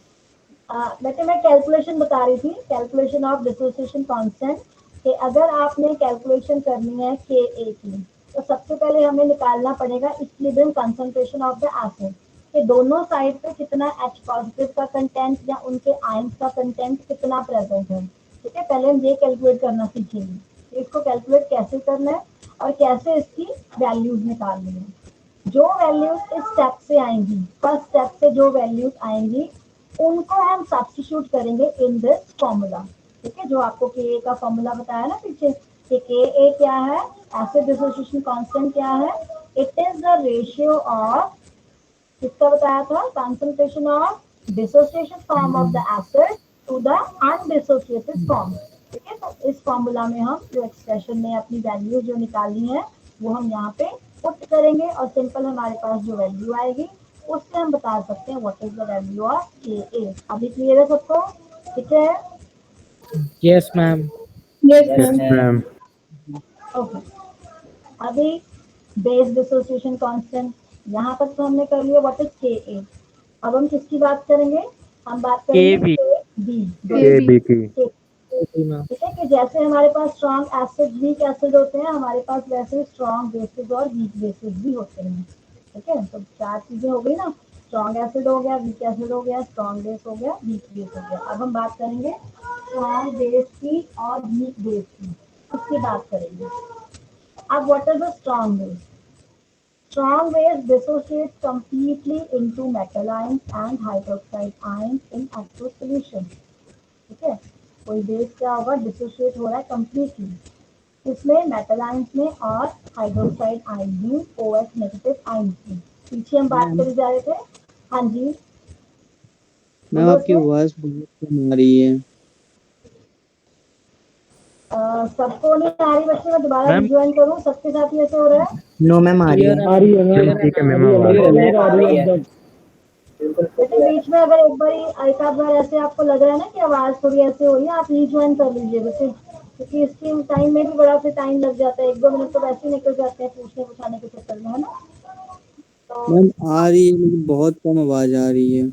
B: बेटे मैं कैलकुलेशन बता रही थी, कैलकुलेशन ऑफ डिसोसिएशन कांस्टेंट, कि अगर आपने कैलकुलेशन करनी है के ए की, तो सबसे पहले हमें निकालना पड़ेगा equilibrium concentration of the acid, कि दोनों साइड पे कितना H पॉजिटिव का कंटेंट या उनके आयंस का कंटेंट कितना प्रेजेंट है, ठीक है। पहले हम ये कैलकुलेट करना सीखेंगे कि इसको कैलकुलेट कैसे करना है और कैसे इसकी वैल्यूज निकालनी है। जो वैल्यूज इस स्टेप से आएंगी, फर्स्ट स्टेप से जो वैल्यूज आएंगी, उनको हम सब्स्टिट्यूट करेंगे इन दिस फॉर्मूला, ठीक है, जो आपको के का फॉर्मूला बताया ना पीछे, कि के क्या है, एसिड डिसोसिएशन कांस्टेंट क्या है, it is the ratio of, किसका बताया था, concentration of dissociation form of the acid to the undissociated form, ठीक है। तो इस फॉर्मूला में हम जो एक्सप्रेशन में अपनी वैल्यू जो निकालनी है वो हम यहाँ पे पुट करेंगे, और सिंपल हमारे पास जो वैल्यू आएगी उससे हम बता सकते हैं what is the value of के। अभी क्लियर है सबको, ठीक है?
C: Yes ma'am.
A: Yes
E: yes
A: ma'am.
E: Ma'am.
B: Okay, अभी बेस डिसोसिएशन कांस्टेंट यहाँ तक तो हमने कर लिया, व्हाट इज के। अब हम किसकी बात करेंगे, हम बात करेंगे
F: KB।
B: बी,
E: के बी की।
C: जी मैम।
B: ठीक है, कि जैसे हमारे पास स्ट्रॉन्ग एसिड वीक एसिड होते हैं, हमारे पास वैसे स्ट्रॉन्ग बेसिस और वीक बेसिस भी होते हैं, ठीक है। तो चार चीजें हो गई ना, स्ट्रॉन्ग एसिड हो गया, वीक एसिड हो गया, स्ट्रॉन्ग बेस हो गया, वीक बेस हो गया। अब हम बात करेंगे स्ट्रॉन्ग बेस की और वीक बेस की, उसकी बात करेंगे। अब what is the strong base? strong base dissociates completely into metal ions and hydroxide ions in aqueous solution. ठीक है, कोई बेस क्या होगा, डिसोशिएट हो रहा है कंप्लीटली, इसमें मेटल आयंस में और हाइड्रोक्साइड आयन में, OH नेगेटिव आयन में। पीछे हम बात कर जा रहे थे। हाँ जी
G: मैम आपकी आवाज बहुत कम आ रही है।
B: सबको नहीं आ रही बच्चे, मैं दोबारा
F: मैम
B: रिज्वाइन करूँ, सबके साथ ही ऐसे हो रहा है।
G: नो मैम आ रही है।
C: आ रही है मैम,
F: ठीक है मैम,
C: आ रही है,
E: आ रही है।
C: एकदम।
B: बेटे बीच में अगर एक बार एक आध बार ऐसे आपको लग रहा है ना कि आवाज थोड़ी ऐसे हो रही है, आप रिज्वाइन कर लीजिए बेटे, क्योंकि इसकी टाइम में भी बड़ा फिर टाइम लग जाता है, 1-2 मिनट तो वैसे ही निकल जाते हैं पूछने पूछाने के चक्कर में, है ना। तो
G: मैम आ रही है लेकिन बहुत कम आवाज आ रही है।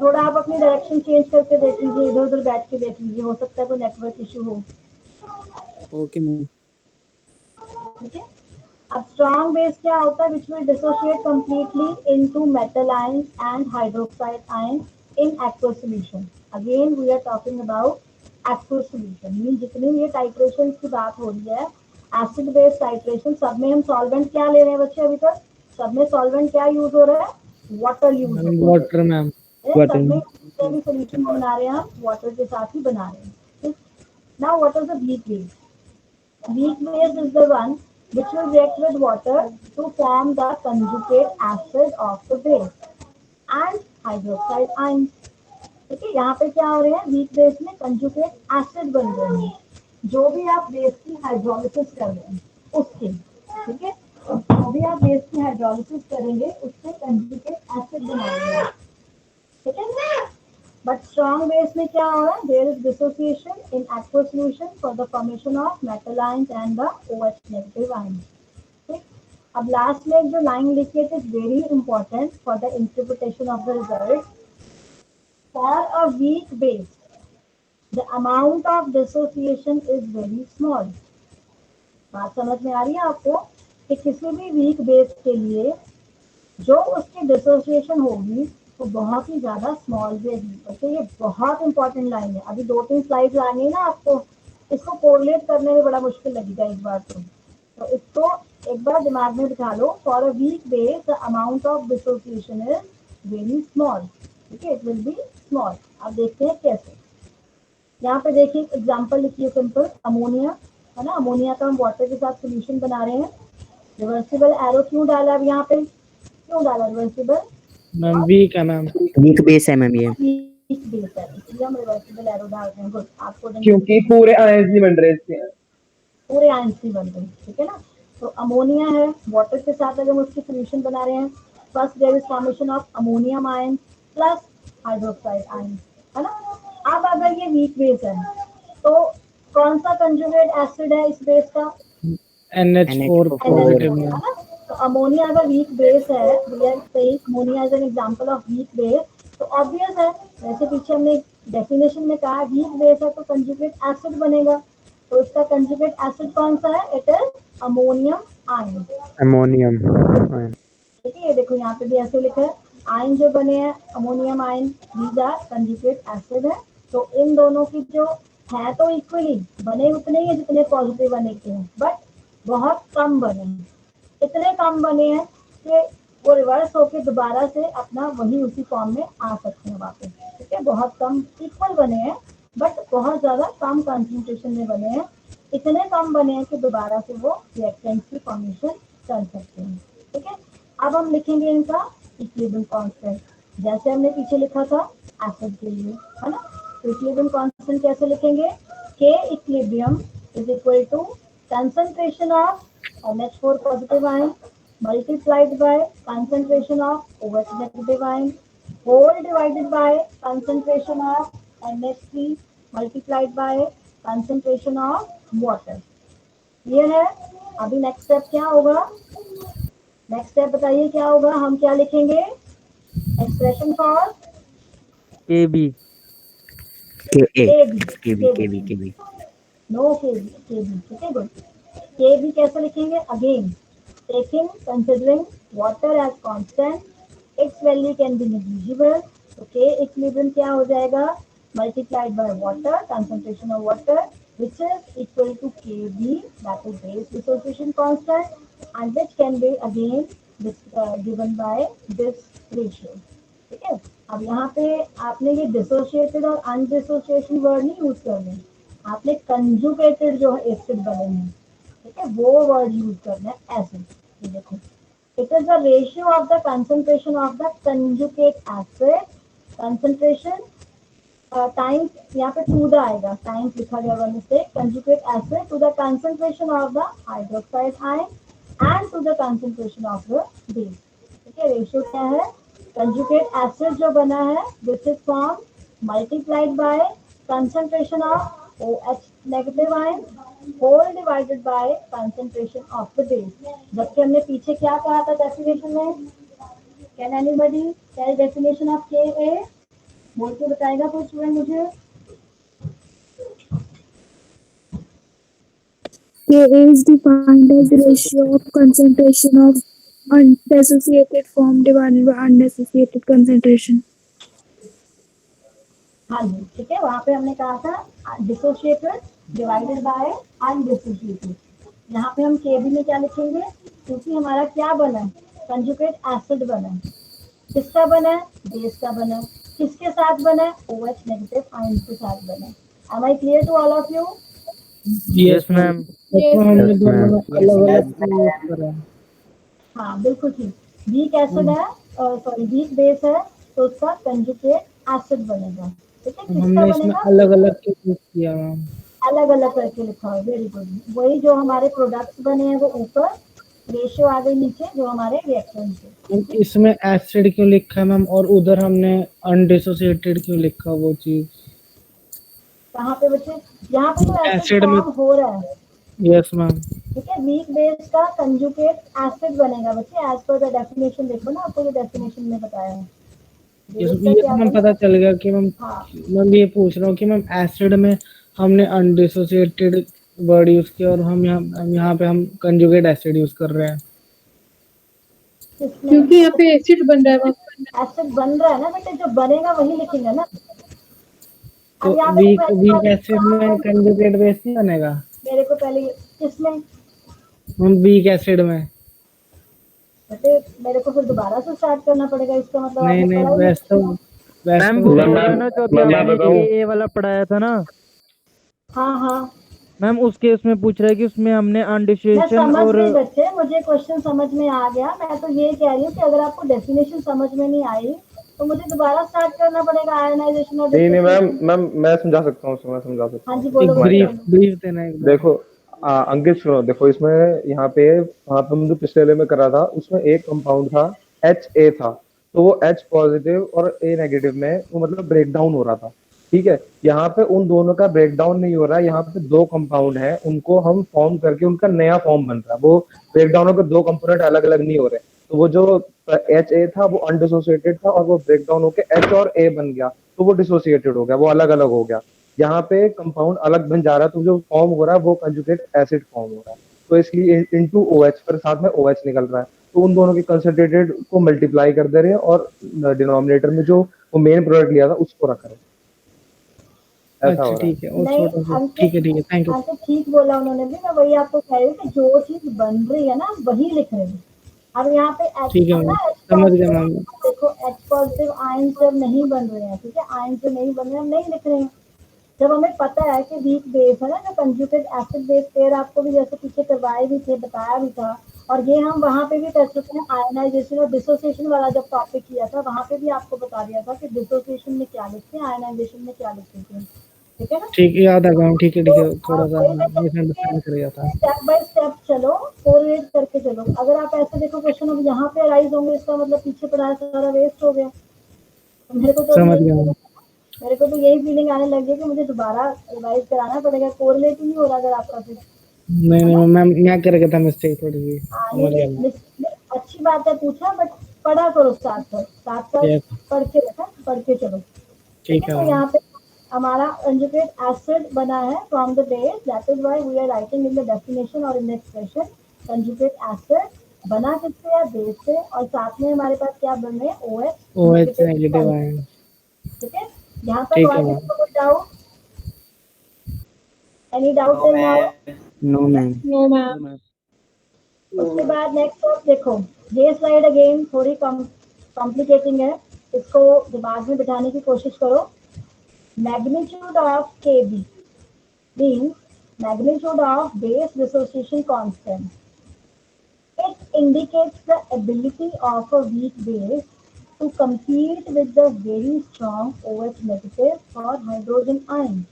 B: थोड़ा आप अपनी डायरेक्शन चेंज करके देख लीजिए, इधर उधर बैठ के देख लीजिए, हो सकता है कोई नेटवर्क इशू हो।
G: Okay ma'am.
B: ठीक है, अब स्ट्रॉन्ग बेस क्या होता है, which will dissociate completely into metal ions and hydroxide ions in aqueous solution. Again we are talking about aqueous solution, mean जितनी भी ये टाइट्रेशन की बात हो रही है, एसिड बेस टाइट्रेशन, सब में हम सॉल्वेंट क्या ले रहे हैं बच्चे, अभी तक सब में सॉल्वेंट क्या यूज हो रहा है, वाटर यूज हो रहा है।
C: वाटर मैम,
B: सब में जितने भी सोल्यूशन बना रहे हैं हम वाटर के साथ ही बना रहे हैं। Now what is the weak base? Weak base is the one which will react with water to form the conjugate acid of the base and hydroxide ions. ठीक है, यहाँ पे क्या हो रहे हैं, वीक बेस में कंजुगेट एसिड बन रहे हैं, जो भी आप बेस की हाइड्रोलिसिस कर रहे हैं उसके, ठीक है, जो भी आप बेस की हाइड्रोलिसिस करेंगे उससे कंजुगेट एसिड बनाएंगे, ठीक है। बट स्ट्रॉन्ग बेस में क्या हो रहा है, there is dissociation in aqueous solution for the formation of metal ions and the OH negative ions. ठीक, अब लास्ट में जो लाइन लिखी है, is very important for the interpretation of the result. For a weak base the amount of dissociation is very small. बात समझ में आ रही है आपको कि किसी भी वीक बेस के लिए जो उसकी डिसोसिएशन होगी वो बहुत ही ज्यादा स्मॉल रहेगी। तो ये बहुत इंपॉर्टेंट लाइन है, अभी 2-3 स्लाइड आएंगे ना आपको, इसको कोरिलेट करने में बड़ा मुश्किल लगेगा एक बार तो इसको एक बार दिमाग में बिठा लो। For a weak base the amount of dissociation is very small, ठीक है, इट विल बी स्मॉल। अब देखते हैं कैसे। यहाँ पे देखिए एग्जाम्पल लिखिए, सिंपल अमोनिया है ना, अमोनिया का हम वाटर के साथ सोल्यूशन बना रहे हैं। रिवर्सिबल एरो क्यों डाला अब यहाँ पे, क्यों डाला रिवर्सिबल?
C: मैम वीक है मैम,
G: वीक बेस है मैम ये।
B: वीक बेस है इसलिए हम रिवर्सिबल एरो डाल रहे हैं। गुड, आपको
E: क्योंकि पूरे आयंस नहीं बन रहे इसके।
B: पूरे आयंस नहीं बन रहे, ठीक है ना। तो अमोनिया है, वाटर के साथ अगर हम उसकी सोल्यूशन बना रहे हैं, first there is formation of ammonium ion plus hydroxide ion, है ना। अब अगर ये वीक बेस है तो कौन सा कंजुगेट एसिड है इस बेस का?
C: NH4 पॉजिटिव
B: है
C: मैम।
B: ना। तो अमोनिया अगर वीक बेस है, we are saying ammonia is an example of weak base, तो ऑब्वियस है, जैसे पीछे हमने डेफिनेशन में कहा वीक बेस है तो कंजुगेट एसिड बनेगा। तो इसका कंजुगेट एसिड कौन सा है? It is ammonium ion.
F: Ammonium.
B: ठीक है, ये देखो यहाँ पे भी ऐसे लिखा है, आयन जो बने हैं ammonium ion, these are conjugate acid है। तो इन दोनों की जो है तो इक्वली बने उतने ही है जितने पॉजिटिव बने के हैं, बट बहुत कम बने हैं। इतने कम बने हैं कि वो रिवर्स होके दोबारा से अपना वही उसी फॉर्म में आ सकते हैं वापस, ठीक है। बहुत कम इक्वल बने हैं बट बहुत ज्यादा कम कंसंट्रेशन में बने हैं, इतने कम बने हैं कि दोबारा से वो रिएक्टेंट की फॉर्मेशन कर सकते हैं, ठीक है। अब हम लिखेंगे इनका इक्विलिब्रियम कांस्टेंट, जैसे हमने पीछे लिखा था एसिड के लिए, है ना। तो इक्विलिब्रियम कांस्टेंट कैसे लिखेंगे? K equilibrium is equal to concentration of NH4 positive ion multiplied by concentration of OH negative ion whole divided by concentration of NH3 multiplied by concentration of water। ये है। अभी नेक्स्ट स्टेप क्या होगा? Next step बताइए क्या होगा, हम क्या लिखेंगे? Expression for
F: KB।
G: KB.
B: No KB, ठीक है, गुड। केबी कैसे लिखेंगे? Again taking considering water as constant, its value can be negligible. तो के इक्विलिब्रियम क्या हो जाएगा? Multiplied by water, concentration of water which is equal to Kb, that is base dissociation constant, and which can be again given by this ratio. ठीक है, अब यहाँ पे आपने ये डिसोशिएटेड और अनडिसोशिएशन वर्ड नहीं यूज करने, आपने कंजुगेटेड जो एसिड बने हैं, ठीक है, वो वर्ड यूज करना है ऐसे। ये देखो, it is the ratio of the concentration of the conjugate acid, concentration times, यहाँ पे टू द आएगा, टाइम्स लिखा गया वन से, conjugate acid to the concentration of the hydroxide ion and to the concentration of the base. ठीक है, ratio क्या है, कंजुगेट एसिड जो बना है this is form multiplied by concentration of OH negative ion whole divided by concentration of the base. जबकि हमने पीछे क्या कहा था डेफिनेशन में, can anybody tell definition of Ka? बोल के बताएगा कोई स्टूडेंट मुझे?
A: Ka is defined as the ratio of concentration of unassociated form divided by unassociated concentration.
B: हाँ जी, ठीक है, वहां पे हमने कहा था डिसोशिएटेड डिवाइडेड बाय अनडिसोशिएटेड। यहाँ पे हम Kb में क्या लिखेंगे, क्योंकि हमारा क्या बना है, कंजुगेट एसिड बना है, किसका बना है, बेस का बना है, किसके साथ बना है, OH नेगेटिव आयन के साथ बना है। Am I clear to all of you?
F: Yes ma'am.
C: तो हमने
F: Yes,
C: दोनों
F: ma'am.
C: में अलग अलग यूज करा है।
B: हाँ बिल्कुल ठीक, वीक एसिड है, सॉरी वीक बेस है, तो उसका कंजुगेट एसिड बनेगा। ठीक है, किसका
C: हमने इसमें
B: बनेगा,
C: अलग अलग यूज किया मैम।
B: अलग अलग करके लिखा है, वेरी गुड। वही जो हमारे प्रोडक्ट्स बने हैं वो ऊपर, रेशियो आ गई नीचे जो हमारे रिएक्शन थे।
C: हम इसमें एसिड क्यों लिखा है मैम, और उधर हमने अनडिसोसिएटेड क्यों लिखा वो चीज?
B: कहाँ पे बच्चे, यहाँ पे तो एसिड
C: एसिड में,
B: फॉर्म हो रहा है।
C: Yes ma'am.
B: ठीक है, वीक बेस का कंजुगेट एसिड बनेगा बच्चे, एज पर द डेफिनेशन। देखो ना, आपको जो डेफिनेशन में बताया है,
C: ये
B: बेस का
C: तो
B: क्या
C: मैम
B: बना?
C: पता चल गया कि मैम,
B: हाँ
C: मैं ये पूछ रहा हूँ कि मैम एसिड में हमने अनडिसोसिएटेड वर्ड यूज किया और हम यहाँ पे हम कंजुगेट एसिड यूज कर रहे हैं।
B: क्योंकि
A: यहाँ पे एसिड बन रहा है,
B: एसिड बन रहा है ना बेटे, जो बनेगा वही लिखेंगे ना।
C: तो
B: अब यहाँ पे
C: वीक
B: देखो,
C: वीक एसिड में कंजुगेट बेस नहीं बनेगा
B: मेरे को पहले किसमें
C: मैम, वीक एसिड में?
B: बेटे, मेरे को फिर दोबारा से स्टार्ट करना पड़ेगा, इसका मतलब
C: नहीं
B: आपने
C: नहीं,
B: पढ़ा ही
C: वैसे तो
F: मैम
C: वैसे
F: वो
C: तो
F: वाला ना जो अभी आपने ए वाला पढ़ाया था ना
B: हाँ हाँ,
F: मैम, उसके उसमें पूछ रहा है कि उसमें हमने
B: मैं
F: अनडिसोसिएशन
B: समझ
F: और
B: गई बच्चे, मुझे क्वेश्चन समझ में आ गया। मैं तो ये कह रही हूँ कि अगर आपको डेफिनेशन समझ में नहीं आई तो मुझे दोबारा स्टार्ट करना पड़ेगा आयनाइजेशन और
E: नहीं नहीं मैम,
B: डिसोसिएशन।
E: मैं समझा सकता हूँ, मैं समझा सकता
B: हाँ
E: हूँ।
B: जी बोलो
C: एक
B: बोलो
C: ब्रीफ
B: बोलो।
C: ब्रीफ देना एक बार।
E: देखो अंकित सुनो, देखो इसमें यहाँ पे वहाँ पे हम जो पिछले वाले में करा था उसमें एक कंपाउंड था HA था, तो वो H पॉजिटिव और A नेगेटिव में वो मतलब ब्रेक डाउन हो रहा था। ठीक है, यहाँ पे उन दोनों का ब्रेक डाउन नहीं हो रहा है, यहाँ पे दो कंपाउंड है, उनको हम फॉर्म करके उनका नया फॉर्म बन रहा है। वो ब्रेक डाउन होकर दो कंपोनेंट अलग अलग नहीं हो रहे, तो वो जो HA था वो अनडिसोसिएटेड था और वो ब्रेक डाउन होकर H और A बन गया, तो वो डिसोसिएटेड हो गया, वो अलग अलग हो गया। यहाँ पे कंपाउंड अलग बन जा रहा है, तो जो फॉर्म हो रहा है वो कंजुगेट एसिड फॉर्म हो रहा है, तो इसलिए इनटू OH पर साथ में OH निकल रहा है, तो उन दोनों के कंसंट्रेटेड को मल्टीप्लाई कर दे रहे हैं और डिनोमिनेटर में जो वो मेन प्रोडक्ट लिया था उसको रख रहे हैं। ऐसा हो
C: अच्छा
E: रहा है।
C: ठीक है, वो
B: नहीं
C: छोटा सा,
B: अंकित,
C: ठीक है, थैंक यू।
B: अंकित ठीक बोला उन्होंने भी, मैं वही आपको कह रही हूँ कि जो चीज बन रही है ना वही लिख रहे हैं। अब यहाँ पे H
C: ठीक है
B: है ना,
C: मैम,
B: H
C: समझ गया
B: पॉजिटिव,
C: मैम।
B: देखो H पॉजिटिव आयन जब नहीं बन रहे हैं, ठीक है, आयन जो नहीं बन रहे हैं हम नहीं लिख रहे हैं। जब हमें पता है कि वीक बेस है ना, जो कंजुगेट एसिड बेस पेयर आपको भी जैसे पीछे करवाए भी थे, बताया भी था, और ये हम वहाँ पे भी कर चुके हैं आयनाइजेशन और डिसोसिएशन वाला जब टॉपिक किया था, वहाँ पे भी आपको बता दिया था कि डिसोसिएशन में क्या लिखते हैं, आयनाइजेशन में क्या लिखते हैं। ठीक है ना,
C: ठीक है, याद आ गया मैम, ठीक है, थोड़ा सा
B: वही मैं कह रही
C: मिसअंडरस्टैंड कर गया था।
B: हूँ, स्टेप बाय स्टेप चलो, कोरिलेट करके चलो। अगर आप ऐसे देखो क्वेश्चन अब यहाँ पे अराइज होंगे, इसका मतलब पीछे पढ़ाया सारा वेस्ट हो गया। तो मेरे को तो
C: समझ
B: यही
C: गया मैम।
B: मेरे को तो यही फीलिंग आने लगी है कि मुझे दोबारा रिवाइज कराना पड़ेगा, कोरिलेट ही नहीं हो रहा अगर आपका फिर।
C: नहीं मैम, मैं कर गया था मिस्टेक थोड़ी सी, समझ गया मैम।
B: अच्छी बात है पूछा, बट पढ़ा करो साथ साथ साथ साथ
C: Yes,
B: पढ़ के रखा, पढ़ के चलो। ठीक
C: ठीक
B: है,
C: है
B: तो
C: मैम।
B: यहाँ पे हमारा कंजुगेट एसिड बना है from the base, that is why we are writing in the definition और in the expression conjugate acid बना किससे है, बेस से, और साथ में हमारे पास क्या बन रहे हैं, OH
C: OH नेगेटिव आयन।
B: ठीक है, यहाँ तक
C: ठीक है
B: और
C: मैम।
B: किसी को कोई doubt, any doubt till now?
G: No ma'am.
A: No ma'am.
B: उसके बाद नेक्स्ट आप देखो, ये स्लाइड अगेन थोड़ी कॉम्प्लिकेटिंग है, इसको दिमाग में बिठाने की कोशिश करो। Magnitude of KB means magnitude of base dissociation constant. It indicates the ability of a weak base to compete with the very strong OH negative or hydrogen ion.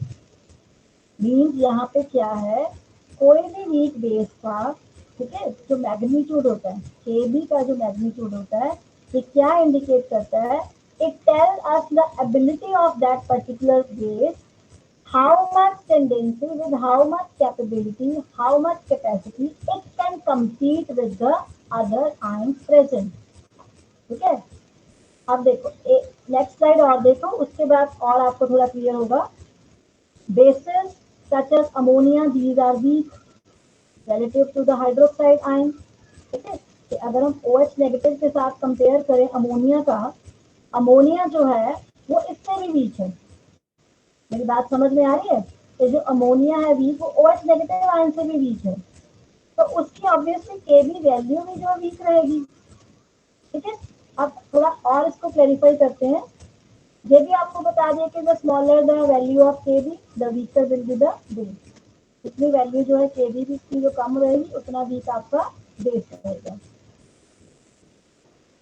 B: Means यहाँ पे क्या है, कोई भी वीक बेस का, ठीक है, जो मैग्नीट्यूड होता है, KB का जो मैग्नीट्यूड होता है, ये क्या इंडिकेट करता है, it tell us the ability of that particular base, how much tendency with how much capability, how much capacity it can compete with the other ions present. ठीक है, अब देखो नेक्स्ट स्लाइड और देखो, उसके बाद और आपको थोड़ा क्लियर होगा। Bases such as ammonia, these are weak relative to the hydroxide ion. ठीक है, कि अगर हम OH नेगेटिव के साथ कंपेयर करें अमोनिया का, अमोनिया जो है वो इससे भी वीक है। मेरी बात समझ में आ रही है? तो जो अमोनिया है वीक, वो OH नेगेटिव आयन से भी वीक है, तो उसकी ऑब्वियसली KB वैल्यू भी जो वीक रहेगी। ठीक है, अब थोड़ा और इसको क्लैरिफाई करते हैं। ये भी आपको बता दिया कि the smaller the value of KB the weaker will be the base. इतनी वैल्यू जो है KB की इसकी जो कम रहेगी उतना वीक आपका बेस रहेगा।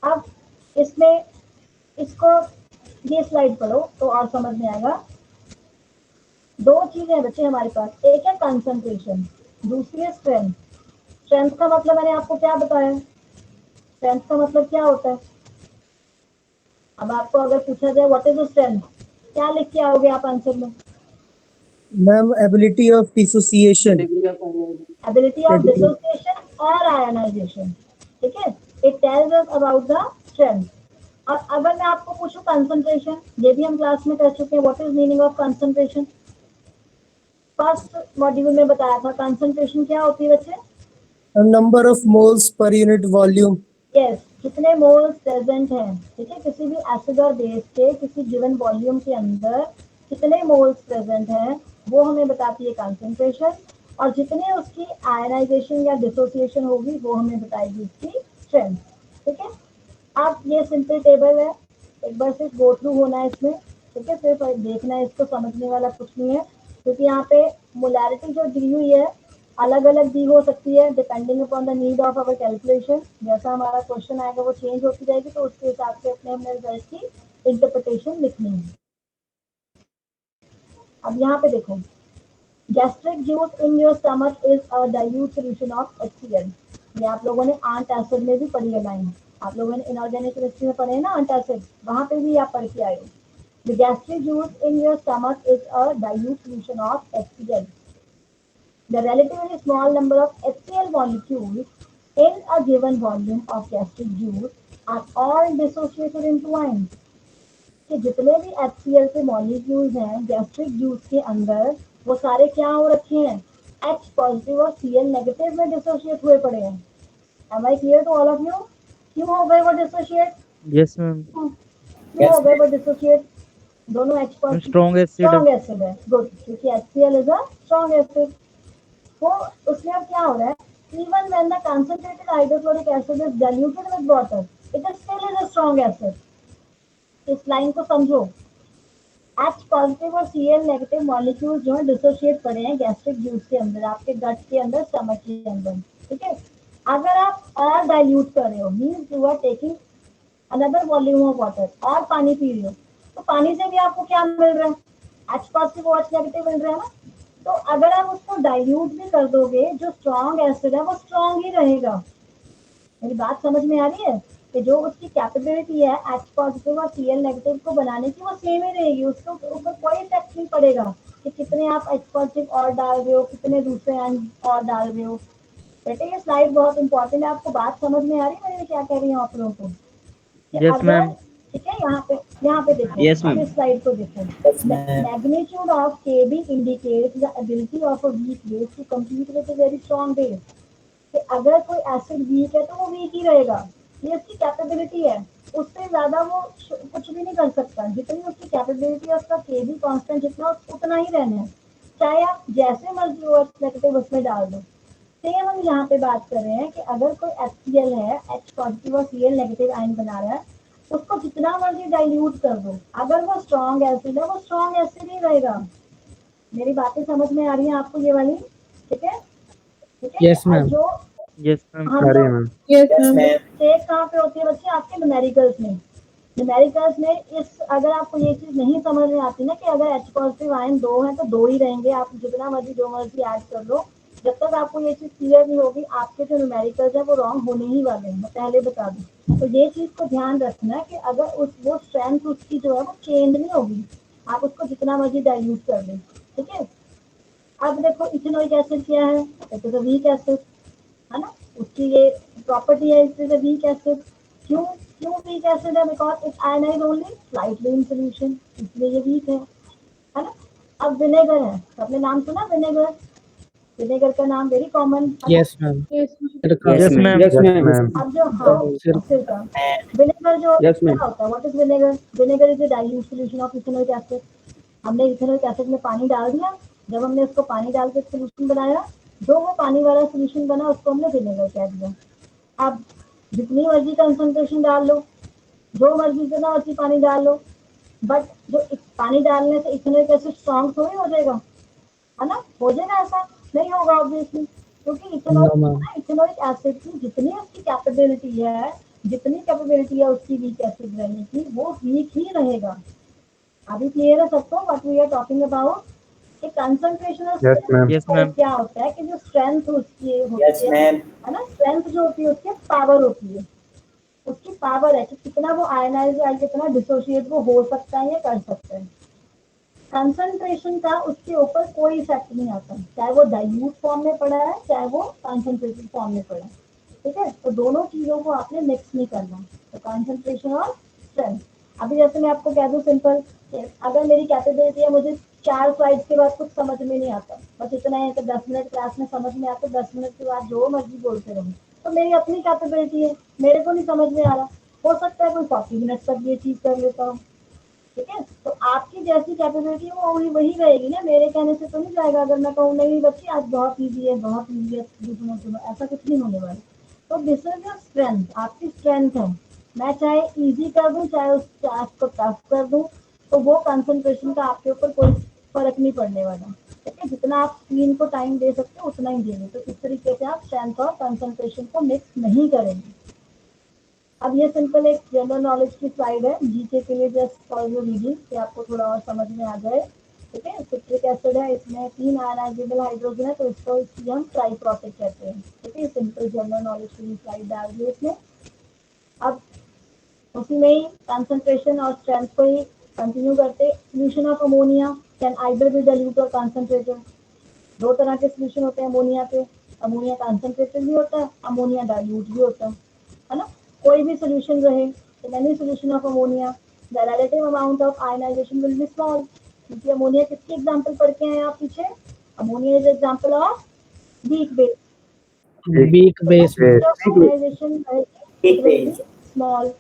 B: अब इसमें इसको ये स्लाइड पढ़ो तो और समझ में आएगा। दो चीजें बच्चे हमारे पास, एक है कंसंट्रेशन, दूसरी है स्ट्रेंथ। स्ट्रेंथ का मतलब मैंने आपको क्या बताया, स्ट्रेंथ का मतलब क्या होता है। अब आपको अगर पूछा जाए व्हाट इज द स्ट्रेंथ, क्या लिख के आओगे आप आंसर में?
H: Ma'am ability of dissociation,
B: ability of dissociation और आयनाइजेशन। ठीक है, it tells us about the strength. और अगर मैं आपको पूछूं कंसंट्रेशन, ये भी हम क्लास में कर चुके हैं, what is meaning of concentration, first module में बताया था। कंसंट्रेशन क्या होती है बच्चे?
H: Number of moles per unit volume.
B: Yes, कितने मोल्स प्रेजेंट हैं, ठीक है, किसी भी एसिड और बेस के किसी गिवन वॉल्यूम के अंदर कितने मोल्स प्रेजेंट हैं, वो हमें बताती है कंसंट्रेशन। और जितने उसकी आयनाइजेशन या डिसोसिएशन होगी वो हमें बताएगी उसकी स्ट्रेंथ। ठीक है, अब ये सिंपल टेबल है, एक बार सिर्फ गो थ्रू होना है इसमें। ठीक है, सिर्फ देखना है, इसको समझने वाला कुछ नहीं है, क्योंकि यहाँ पे मोलैरिटी जो दी हुई है अलग अलग दी हो सकती है depending upon the need of our calculation. जैसा हमारा क्वेश्चन आएगा वो चेंज होती जाएगी, तो उसके हिसाब से अपने अपने रिजल्ट की इंटरप्रिटेशन लिखनी है। अब यहाँ पे देखो, gastric juice in your stomach is a dilute solution of HCl। ये आप लोगों ने आंट एसिड में भी पढ़ी है लाइन, आप लोगों ने इनऑर्गेनिक केमिस्ट्री में पढ़े हैं ना आंट एसिड, वहां पे भी आप पढ़ के आए हो। The gastric juice in your stomach is a dilute solution of HCl. The relatively small number of HCl molecules in a given volume of gastric juice are all dissociated into ions. कि जितने भी HCl के molecules हैं gastric juice के अंदर, वो सारे क्या हो रखे हैं, H पॉजिटिव और Cl नेगेटिव में डिसोशिएट हुए पड़े हैं। Am I clear to all of you? क्यों हो गए वो डिसोशिएट?
F: Yes ma'am.
B: क्यों हो गए वो डिसोशिएट? दोनों H positive
F: strong acid
B: strong acid है, गुड, क्योंकि HCl is a strong acid. तो उसमें अब क्या हो रहा है, even when the concentrated hydrochloric acid is diluted with water, it is still is a strong acid. इस लाइन को समझो, H पॉजिटिव और Cl नेगेटिव मॉलिक्यूल्स जो है डिसोशिएट पड़े हैं गैस्ट्रिक जूस के अंदर, आपके गट के अंदर, स्टमक के अंदर। ठीक है, अगर आप और डाइल्यूट कर रहे हो, means you are taking another volume of water, और पानी पी रहे हो, तो पानी से भी आपको क्या मिल रहा है, H पॉजिटिव और H नेगेटिव मिल रहा है ना। तो अगर आप उसको डाइल्यूट भी कर दोगे, जो स्ट्रॉन्ग एसिड है वो स्ट्रॉन्ग ही रहेगा। मेरी बात समझ में आ रही है कि जो उसकी कैपेबिलिटी है H पॉजिटिव और Cl नेगेटिव को बनाने की, वो सेम ही रहेगी, उसके ऊपर कोई इफेक्ट नहीं पड़ेगा कि कितने आप H पॉजिटिव और डाल रहे हो, कितने दूसरे और डाल रहे हो। बेटे ये स्लाइड बहुत इंपॉर्टेंट है, आपको बात समझ में आ रही है मैं क्या कह रही हूँ आप लोगों को?
F: Yes ma'am.
B: ठीक है, यहाँ पे देखो,
D: Yes, ma'am.
B: इस स्लाइड को देखो। Magnitude of KB indicates the ability of a weak base to compete with a very strong base। कि अगर कोई एसिड वीक है तो वो वीक ही रहेगा, ये उसकी कैपेबिलिटी है, उससे ज्यादा वो कुछ भी नहीं कर सकता। जितनी उसकी कैपेबिलिटी है उसका KB कांस्टेंट जितना उतना ही रहना है, चाहे आप जैसे मर्जी OH नेगेटिव उसमें डाल दो। सेम हम यहाँ पे बात कर रहे हैं कि अगर कोई HCl है, H पॉजिटिव और Cl नेगेटिव आयन बना रहा है, उसको जितना मर्जी डाइल्यूट कर दो, अगर वो स्ट्रॉन्ग एसिड है वो स्ट्रॉन्ग एसिड ही रहेगा। मेरी बातें समझ में आ रही है आपको ये वाली? ठीक है, ठीक है।
C: यस
B: और
C: मैम।
B: जो
F: Yes, ma'am.
B: हम
E: अरे
B: लोग
E: ma'am
A: Yes,
D: Yes,
A: ma'am.
D: ma'am.
B: Check कहाँ पे होती है बच्चे? आपके न्यूमेरिकल्स में। न्यूमेरिकल्स में इस अगर आपको ये चीज नहीं समझ में आती ना कि अगर H पॉजिटिव आयन 2 है तो 2 ही रहेंगे, आप जितना मर्जी जो मर्जी ऐड कर लो, जब तक आपको ये चीज क्लियर नहीं होगी आपके जो न्यूमेरिकल्स है वो रॉन्ग होने ही वाले हैं, मैं पहले बता दूं। तो ये चीज को ध्यान रखना कि अगर उस वो स्ट्रेंथ उसकी जो है वो चेंज नहीं होगी, आप उसको जितना मर्जी डाइल्यूट कर लें। ठीक है, अब देखो इथेनॉइक एसिड क्या है? It is a weak acid, है ना? उसकी ये प्रॉपर्टी है, it is a weak acid. क्यों क्यों वीक एसिड है? Because it ionize only slightly in solution, इसलिए ये वीक है ना? अब विनेगर है, आपने नाम सुना विनेगर? विनेगर का नाम वेरी कॉमन है ना?
C: Yes ma'am.
A: Yes, ma'am.
C: सिरका।
D: Yes,
F: Yes,
D: ma'am.
F: ma'am.
G: Yes,
E: yes
G: ma'am.
E: Ma'am
B: अब जो हाँ
C: सिरका।
B: सिरका, विनेगर जो
G: Yes,
B: क्या
G: ma'am.
B: होता है? What is vinegar? Vinegar is a dilute solution of ethanoic acid. हमने इथेनॉइक एसिड में पानी डाल दिया, जब हमने उसको पानी डाल के सोल्यूशन बनाया, जो वो पानी वाला सोल्यूशन बना उसको हमने विनेगर कह दिया। अब जितनी मर्जी कंसंट्रेशन डाल लो, जो मर्जी जितना मर्जी पानी डाल लो, बट जो पानी डालने से इथेनॉइक एसिड स्ट्रॉन्ग थोड़ी हो जाएगा, है ना? हो जाएगा ऐसा? नहीं होगा ऑब्वियसली, क्योंकि
C: नो मैम।
B: इथेनॉइक एसिड की जितनी उसकी कैपेबिलिटी है, जितनी कैपेबिलिटी है उसकी वीक एसिड रहने की, वो वीक ही रहेगा। अभी क्लियर है सबको what we are talking about? कि कंसंट्रेशन और
E: यस मैम
F: Yes,
B: फर्क
F: ma'am.
B: क्या होता है कि जो स्ट्रेंथ उसकी
D: Yes,
B: होती
D: ma'am.
B: है ना, स्ट्रेंथ जो होती है उसकी पावर होती है, उसकी पावर है कि कितना वो आयनाइज या कितना डिसोशिएट वो हो सकता है या कर सकता है। कंसंट्रेशन का उसके ऊपर कोई इफेक्ट नहीं आता, चाहे वो डाइल्यूट फॉर्म में पड़ा है चाहे वो कंसंट्रेटेड फॉर्म में पड़ा है। ठीक है, तो दोनों चीजों को आपने मिक्स नहीं करना, तो कंसंट्रेशन और स्ट्रेंथ। अभी जैसे मैं आपको कह दूं सिंपल, अगर मेरी कैपेबिलिटी है, मुझे 4 स्लाइड्स के बाद कुछ समझ में नहीं आता, बस इतना है कि 10 मिनट क्लास में समझ में आता, 10 मिनट के बाद जो मर्जी बोलते रहो, तो मेरी अपनी कैपेबिलिटी है, मेरे को नहीं समझ में आ रहा, हो सकता है कोई 40 मिनट तक ये चीज कर लेता हूँ। ठीक है, तो आपकी जैसी कैपेबिलिटी वो वही रहेगी ना, मेरे कहने से तो नहीं जाएगा। अगर मैं कहूँ नहीं बच्ची आज बहुत ईजी है, बहुत ईजी है, सुनो सुनो, ऐसा कुछ नहीं होने वाला। तो दिस इज योर स्ट्रेंथ, आपकी स्ट्रेंथ है। मैं चाहे इजी कर दूं चाहे उस टास्क को टफ कर दूं, तो वो कंसंट्रेशन का आपके ऊपर कोई फर्क नहीं पड़ने वाला। ठीक है, जितना आप स्क्रीन को टाइम दे सकते हो उतना ही देंगे, तो इस तरीके से आप स्ट्रेंथ और कंसंट्रेशन को मिक्स नहीं करेंगे। अब ये सिंपल एक जनरल नॉलेज की स्लाइड है, जीके के लिए, जस्ट फॉर योर रीडिंग, कि आपको थोड़ा और समझ में आ जाए। ठीक है, सिट्रिक एसिड है, इसमें 3 आयनाइजेबल हाइड्रोजन है, तो इसको इसलिए हम ट्राई प्रोसेस कहते हैं। ठीक है, सिंपल जनरल नॉलेज की स्लाइड डाल दी इसमें। अब उसी में ही कंसंट्रेशन और स्ट्रेंथ को ही कंटिन्यू करते। Solution of ammonia can either be dilute और कंसंट्रेटेड। दो तरह के सोल्यूशन होते हैं अमोनिया के, अमोनिया कंसंट्रेटेड भी होता है, अमोनिया डाइल्यूट भी होता है ना? कोई भी सोल्यूशन रहे, in any solution of ammonia the relative amount of ionisation will be small, क्योंकि अमोनिया किसकी एग्जांपल पढ़ के हैं आप पीछे? Ammonia is example of weak base.
C: Weak base में।
B: Ionisation it
D: Big
B: will be
D: base.
B: Small.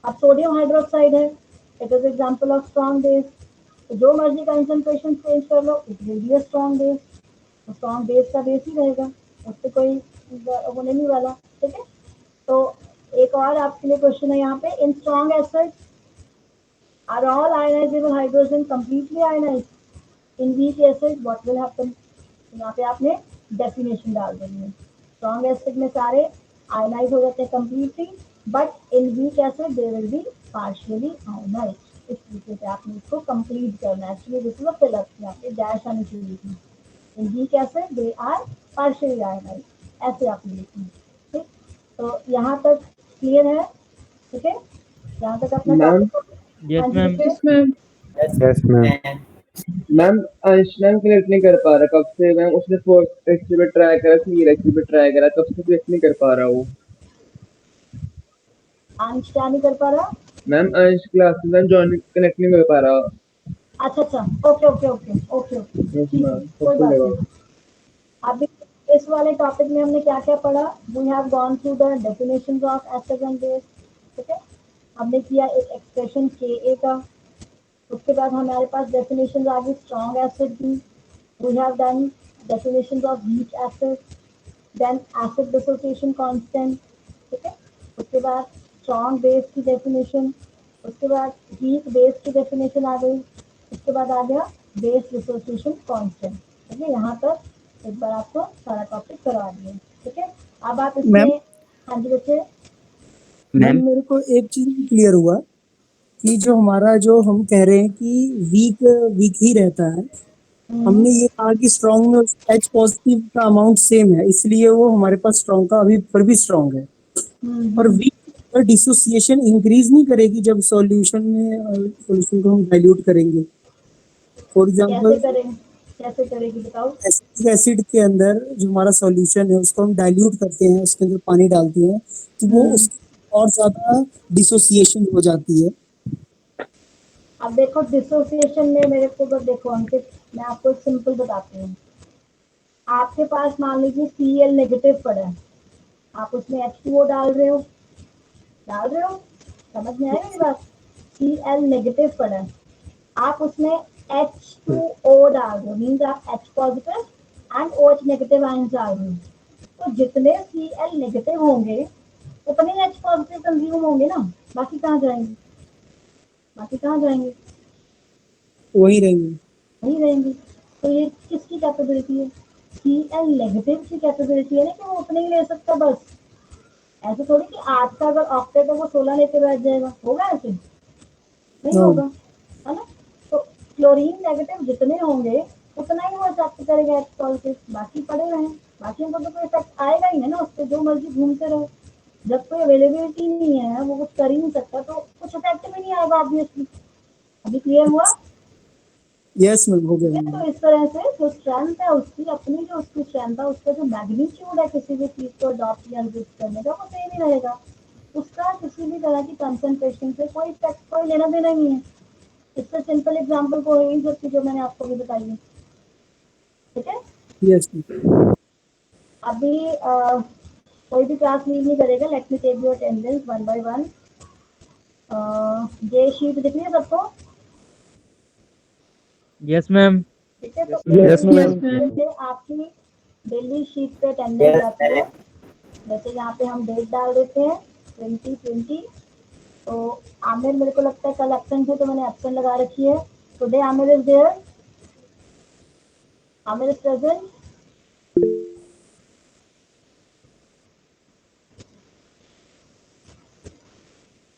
B: अब सोडियम हाइड्रोक्साइड है, it is example of strong base, तो जो मर्जी कंसंट्रेशन चेंज कर लो, it will be a strong base. Strong base का base ही रहेगा, उससे कोई होने नहीं वाला। ठीक है, तो एक और आपके लिए क्वेश्चन है यहाँ पे, in strong acid are all ionizable hydrogen completely ionized, in weak acid what will happen? यहाँ पे आपने डेफिनेशन डाल देनी है। स्ट्रॉन्ग एसिड में सारे आयनाइज हो जाते हैं completely, but in weak acid they will be partially ionised. इस तरीके से आपने इसको कंप्लीट करना है। Actually this is a fill up, यहाँ पे डैश आनी चाहिए थी। In weak acid they are partially ionised, ऐसे आपने लिखना है। ठीक, तो यहाँ तक क्लियर है? ठीक है, यहाँ तक अपना
E: मैम
B: टॉपिक।
F: Yes,
B: हाँ जी
F: ma'am.
B: बच्चे।
A: Yes, ma'am.
D: Yes,
E: yes ma'am
D: ma'am.
E: Ma'am Einstein create नहीं कर पा रहा कब से मैम, उसने फोर्थ एक्सपेरिमेंट ट्राई करा, थ्री एक्सपेरिमेंट ट्राई करा, कब से क्रिएट नहीं कर पा रहा वो।
B: आंश क्या नहीं कर पा रहा?
E: मैम आइंस क्लास में ज्वाइन कनेक्ट नहीं कर पा रहा।
B: अच्छा अच्छा, okay okay okay okay okay,
E: yes
B: ठीक है,
E: मैम
B: कोई
E: सबसे
B: बात
E: लगा।
B: नहीं। अभी इस वाले टॉपिक में हमने क्या क्या पढ़ा? We have gone through the definitions of acid and base. ठीक है, हमने किया एक एक्सप्रेशन के का, उसके बाद हमारे पास डेफिनेशंस आ गई स्ट्रॉन्ग एसिड की। We have done definitions of weak acid. Then acid dissociation constant, ठीक है। उसके बाद स्ट्रॉन्ग बेस की डेफिनेशन, उसके बाद वीक बेस की डेफिनेशन आ गई, उसके बाद आ गया बेस डिसोसिएशन कांस्टेंट, ठीक है। यहाँ तक एक बार आपको सारा टॉपिक करवा दिए, ठीक है। अब आप इसमें,
H: मैम
B: हाँ जी बच्चे,
H: मैम मेरे को एक चीज क्लियर हुआ कि जो हमारा जो हम कह रहे हैं कि वीक वीक ही रहता है, हमने ये कहा कि स्ट्रॉन्ग में एच पॉजिटिव का अमाउंट सेम है, इसलिए वो हमारे पास स्ट्रॉन्ग का अभी पर भी स्ट्रॉन्ग है। और वीक डिसोसिएशन इंक्रीज नहीं करेगी जब सॉल्यूशन में सॉल्यूशन को हम डाइल्यूट करेंगे। फॉर
B: कैसे
H: एग्जांपल
B: करेंगे, कैसे करेगी बताओ।
H: एसिटिक एसिड के अंदर जो हमारा सॉल्यूशन है उसको हम डाइल्यूट करते हैं, उसके अंदर पानी डालते हैं, तो वो उसकी और ज्यादा डिसोसिएशन हो जाती है।
B: अब देखो डिसोसिएशन में मेरे को, बस देखो अंकित, मैं आपको एक सिंपल बताती हूँ। आपके पास मान लीजिए Cl नेगेटिव पड़ा है, आप उसमें H2O डाल रहे हो, समझ में आया मेरी बात। Cl नेगेटिव पड़ा है, आप उसमें H2O डाल रहे हो, मीन्स आप H positive and OH negative ion डाल रहे हो। तो जितने Cl नेगेटिव होंगे उतने H पॉजिटिव कंज्यूम होंगे ना, बाकी कहाँ जाएंगे, बाकी कहाँ जाएंगे,
H: वही रहेंगे।
B: नहीं रहेंगे। तो ये किसकी कैपेबिलिटी है, Cl नेगेटिव की कैपेबिलिटी है ना कि वो उतने ही ले सकता बस। ऐसे थोड़ी कि 8 का अगर ऑक्टेट है वो 16 लेके बैठ जाएगा, होगा ऐसे, नहीं
H: हाँ।
B: होगा, है ना। तो क्लोरीन नेगेटिव जितने होंगे उतना ही वो इफेक्ट करेगा एच पॉजिटिव, बाकी पड़े रहे, बाकी को तो कोई इफेक्ट आएगा ही नहीं ना, उस पर जो मर्जी घूमते रहो। जब कोई अवेलेबिलिटी नहीं है, वो कुछ कर ही नहीं सकता, तो कुछ इफेक्ट भी नहीं आएगा ऑब्वियसली। अभी क्लियर हुआ।
H: यस मैम, हो गया
B: ठीक है,
H: मैम।
B: तो इस तरह से जो स्ट्रेंथ है उसकी अपनी, जो उसकी स्ट्रेंथ है उसका जो मैग्नीट्यूड है किसी भी चीज को अडॉप्ट या एग्जिस्ट करने का, वो सेम ही रहेगा। उसका किसी भी तरह की कंसंट्रेशन से कोई इफेक्ट, कोई लेना देना नहीं है। इससे सिंपल एग्जांपल को यही सब जो मैंने आपको भी बताई है, ठीक है।
H: यस
B: अभी कोई भी क्लास लीव नहीं करेगा, let me take your attendance one by one. ये शीट दिख रही है सबको,
F: Yes, ma'am.
B: ठीक है। तो
E: Yes,
B: इस
E: ma'am.
B: से आपकी डेली शीट पे अटेंडेंस
D: Yes,
B: आती है। जैसे यहाँ पे हम डेट डाल देते हैं 2020। तो आमिर, मेरे को लगता है कल एब्सेंट है तो मैंने एब्सेंट लगा रखी है। Today Aamir is there, Aamir is present.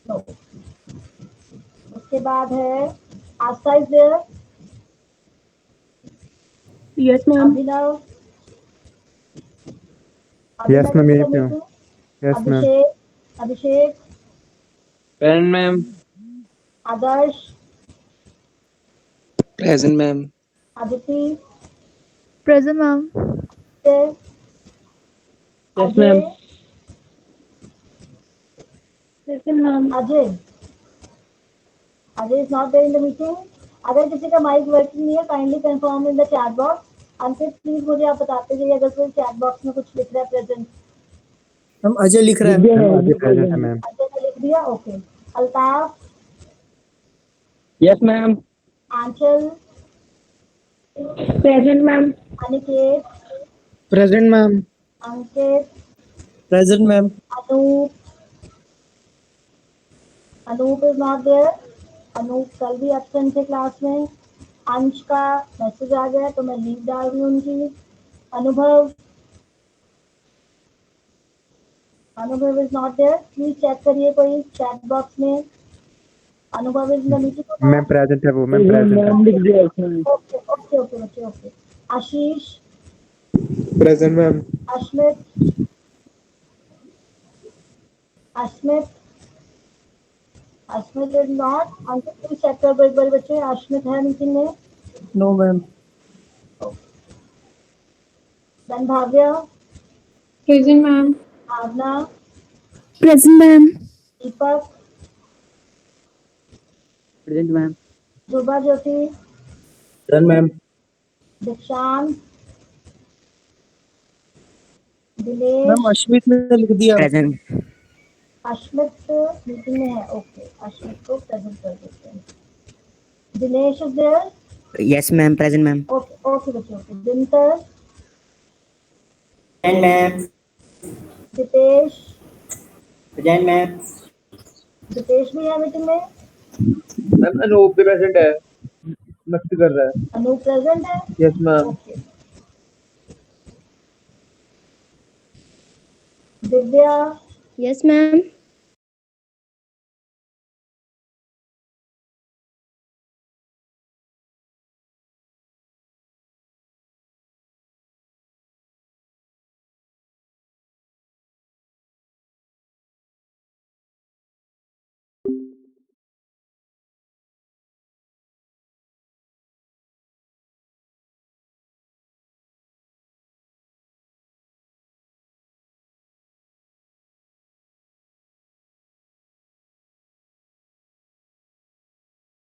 B: No. उसके बाद है Aastha is there,
A: Yes, ma'am.
B: Abhinav,
E: Yes, ma'am, यहीं
B: अभिनव
E: पे हूँ. Yes, ma'am.
B: Abhishek, Abhishek,
F: Present, ma'am.
B: Adarsh,
D: present ma'am.
B: Aditi,
A: Present, ma'am.
F: Yes,
B: Ajay,
F: ma'am.
A: Present, ma'am.
B: Ajay, Ajay is not there in the meeting. अगर किसी का माइक वर्किंग नहीं है, kindly confirm in the chat box. Ankit please मुझे आप बताते जाइए अगर कोई चैट बॉक्स में कुछ लिख रहा है प्रेजेंट।
H: हम अजय लिख रहा है
C: दिव्या
H: मैम।
E: Ma'am,
C: है,
E: आगे
C: दिव्या
E: present है,
C: है।
E: ma'am.
B: अजय ने लिख दिया, okay. Altaf,
F: Yes, ma'am.
B: Anchal,
A: Present, ma'am.
B: Aniket,
C: present ma'am.
B: Ankit,
H: present ma'am.
B: Anoop, Anoop is not there. Anoop कल भी एब्सेंट थे क्लास में। अंश का मैसेज आ गया तो मैं लीव डाल रही हूँ उनकी। Anubhav, Anubhav is not there, please check करिए कोई चैट बॉक्स में। Anubhav is in the meeting.
E: Ma'am, present है वो, ma'am,
C: प्रेजेंट
E: present है.
C: मैम लिख दिया उसने।
B: ओके ओके ओके बच्चे, okay. Ashish,
E: Present, ma'am.
B: Ashmit, Ashmit, Ashmit is not. Ankit please check कर दो एक बार बच्चे, अश्मित है मीटिंग में।
H: No ma'am.
B: Then Bhavya,
A: Present, ma'am.
B: Bhavna,
A: Present, ma'am.
B: Deepak,
G: Present ma'am.
B: Dhruva Jyoti,
D: Present ma'am.
B: दीक्षांत, दिनेश,
H: मैम अश्वित ने लिख दिया।
D: Present.
B: अश्मित मीटिंग में है, ओके। अश्मित को प्रेजेंट कर देते हैं। Dinesh is there,
D: Yes ma'am. Present ma'am.
B: Okay okay बच्चे, okay. Dinkar,
I: ma'am.
B: Ditesh,
I: present ma'am.
B: Ditesh भी है मीटिंग में?
E: मैम अनूप भी प्रेजेंट है, मस्ती कर रहा है।
B: अनूप प्रेजेंट है?
E: Yes ma'am.
B: Okay. Divya,
A: Yes, ma'am.